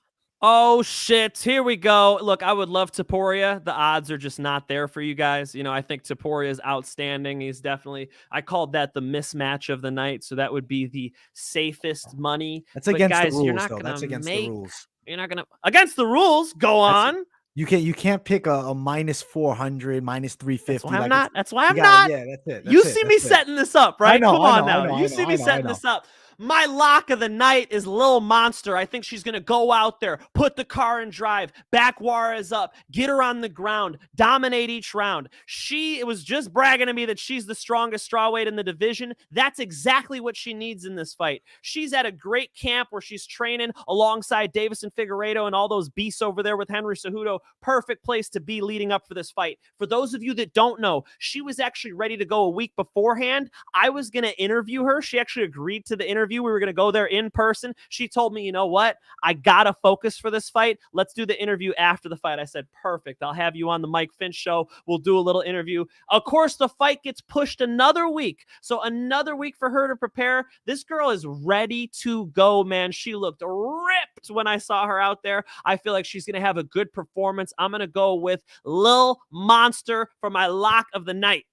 Oh shit, here we go. Look, I would love Topuria. The odds are just not there for you guys. You know, I think Topuria is outstanding. He's definitely, I called that the mismatch of the night, so that would be the safest money. That's But against the guys, you're rules, not though. gonna That's against the make, rules. you're not gonna against the rules. Go That's on. you can't pick a minus 400, minus 350. That's why I'm Like not. it's That's why you I'm got not. yeah, that's it. You That's it. see me That's it. setting this up, I right? know, Come I on know, I now. know, You I know, see I me know, I setting know. this up. My lock of the night is Lil Monster. I think she's going to go out there, put the car in drive, back Juárez up, get her on the ground, dominate each round. She was just bragging to me that she's the strongest strawweight in the division. That's exactly what she needs in this fight. She's at a great camp where she's training alongside Davison Figueiredo and all those beasts over there with Henry Cejudo. Perfect place to be leading up for this fight. For those of you that don't know, she was actually ready to go a week beforehand. I was going to interview her. She actually agreed to the interview. We were going to go there in person. She told me, you know what? I got to focus for this fight. Let's do the interview after the fight. I said, perfect. I'll have you on the Mike Finch show. We'll do a little interview. Of course, the fight gets pushed another week. So another week for her to prepare. This girl is ready to go, man. She looked ripped when I saw her out there. I feel like she's going to have a good performance. I'm going to go with Lil Monster for my lock of the night.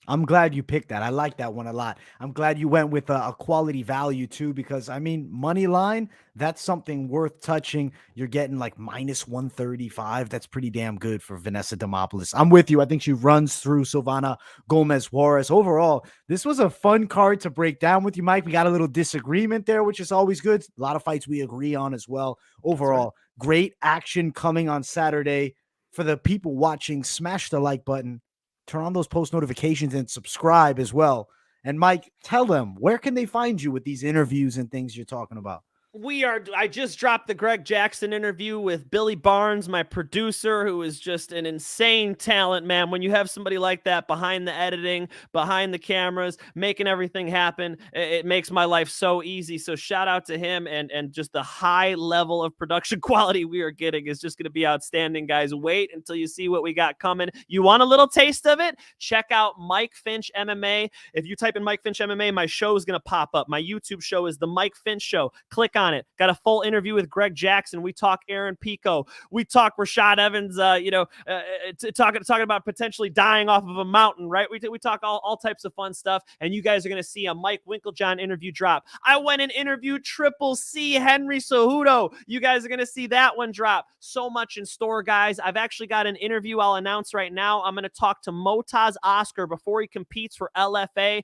I'm glad you picked that. I like that one a lot. I'm glad you went with a quality value too, because I mean, money line, that's something worth touching. You're getting like minus 135. That's pretty damn good for Vanessa Demopoulos. I'm with you. I think she runs through Silvana, Gómez, Juárez. Overall, this was a fun card to break down with you, Mike. We got a little disagreement there, which is always good. A lot of fights we agree on as well. Overall, great action coming on Saturday. For the people watching, smash the like button. Turn on those post notifications and subscribe as well. And Mike, tell them, where can they find you with these interviews and things you're talking about? I just dropped the Greg Jackson interview with Billy Barnes, my producer, who is just an insane talent, man. When you have somebody like that behind the editing, behind the cameras, making everything happen, it makes my life so easy. So shout out to him, and just the high level of production quality we are getting is just going to be outstanding, guys. Wait until you see what we got coming. You want a little taste of it? Check out Mike Finch MMA. If you type in Mike Finch MMA, my show is going to pop up. My YouTube show is The Mike Finch Show. Click on it. Got a full interview with Greg Jackson. We talk Aaron Pico. We talk Rashad Evans, talking about potentially dying off of a mountain, right? We talk all types of fun stuff, and you guys are going to see a Mike Winklejohn interview drop. I went and interviewed Triple C Henry Cejudo. You guys are going to see that one drop. So much in store, guys. I've actually got an interview I'll announce right now. I'm going to talk to Motaz Oscar before he competes for LFA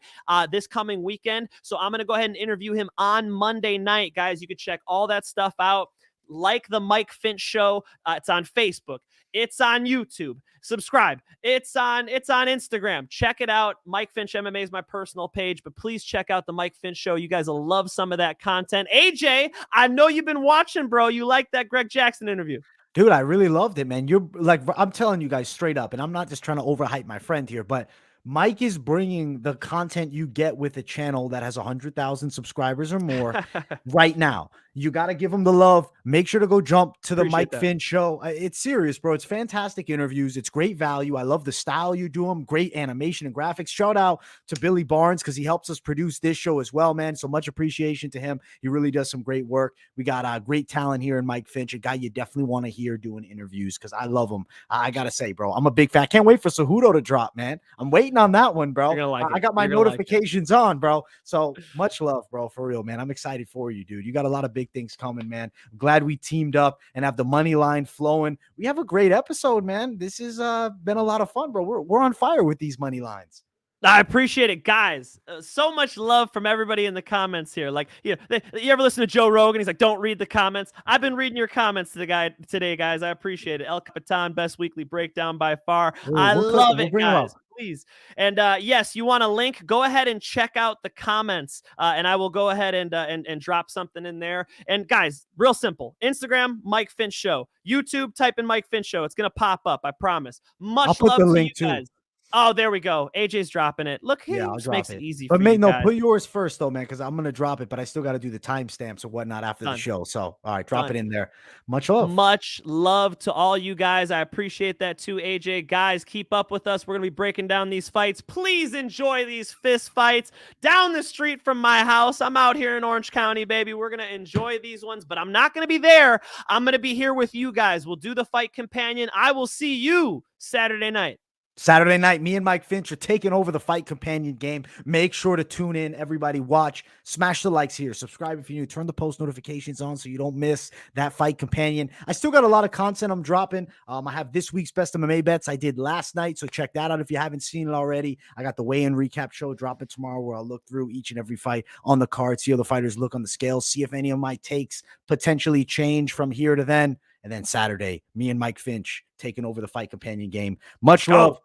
this coming weekend. So I'm going to go ahead and interview him on Monday night, guys. You can check all that stuff out. Like the Mike Finch Show. It's on Facebook. It's on YouTube. Subscribe. It's on Instagram. Check it out. Mike Finch MMA is my personal page, but please check out the Mike Finch Show. You guys will love some of that content. AJ, I know you've been watching, bro. You like that Greg Jackson interview. Dude, I really loved it, man. You're like, I'm telling you guys straight up, and I'm not just trying to overhype my friend here, but Mike is bringing the content you get with a channel that has 100,000 subscribers or more right now. You got to give him the love. Make sure to go jump to the Mike Finch Show. It's serious, bro. It's fantastic interviews. It's great value. I love the style you do them. Great animation and graphics. Shout out to Billy Barnes because he helps us produce this show as well, man. So much appreciation to him. He really does some great work. We got great talent here in Mike Finch, a guy you definitely want to hear doing interviews because I love him. I got to say, bro, I'm a big fan. Can't wait for Cejudo to drop, man. I'm waiting on that one, bro. I got my notifications on, bro. So much love, bro, for real, man. I'm excited for you, dude. You got a lot of big things coming, man. I'm glad we teamed up and have the money line flowing. We have a great episode, man. This has been a lot of fun, bro. We're on fire with these money lines. I appreciate it, guys. So much love from everybody in the comments here. Like, you ever listen to Joe Rogan? He's like, don't read the comments. I've been reading your comments today, guys. I appreciate it. El Capitan, best weekly breakdown by far. I love it, guys. Please. And yes, you want a link? Go ahead and check out the comments, and I will go ahead and drop something in there. And guys, real simple: Instagram, Mike Finch Show. YouTube, type in Mike Finch Show. It's gonna pop up. I promise. Much love to you guys. Oh, there we go. AJ's dropping it. Look, he Yeah, I'll just drop makes it it. easy But for you no, guys. put yours first though, man, because I'm gonna drop it, but I still got to do the timestamps or whatnot after the Done. show. So, all right, drop Done. it in there. Much love. Much love to all you guys. I appreciate that too, AJ. Guys, keep up with us. We're going to be breaking down these fights. Please enjoy these fist fights down the street from my house. I'm out here in Orange County, baby. We're going to enjoy these ones, but I'm not going to be there. I'm going to be here with you guys. We'll do the fight companion. I will see you Saturday night. Saturday night, me and Mike Finch are taking over the Fight Companion game. Make sure to tune in. Everybody watch. Smash the likes here. Subscribe if you're new. Turn the post notifications on so you don't miss that Fight Companion. I still got a lot of content I'm dropping. I have this week's Best MMA Bets I did last night, so check that out if you haven't seen it already. I got the weigh-in recap show dropping tomorrow where I'll look through each and every fight on the card, see how the fighters look on the scales, see if any of my takes potentially change from here to then. And then Saturday, me and Mike Finch taking over the Fight Companion game. Much love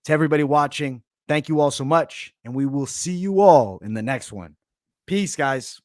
to everybody watching. Thank you all so much, and we will see you all in the next one. Peace, guys.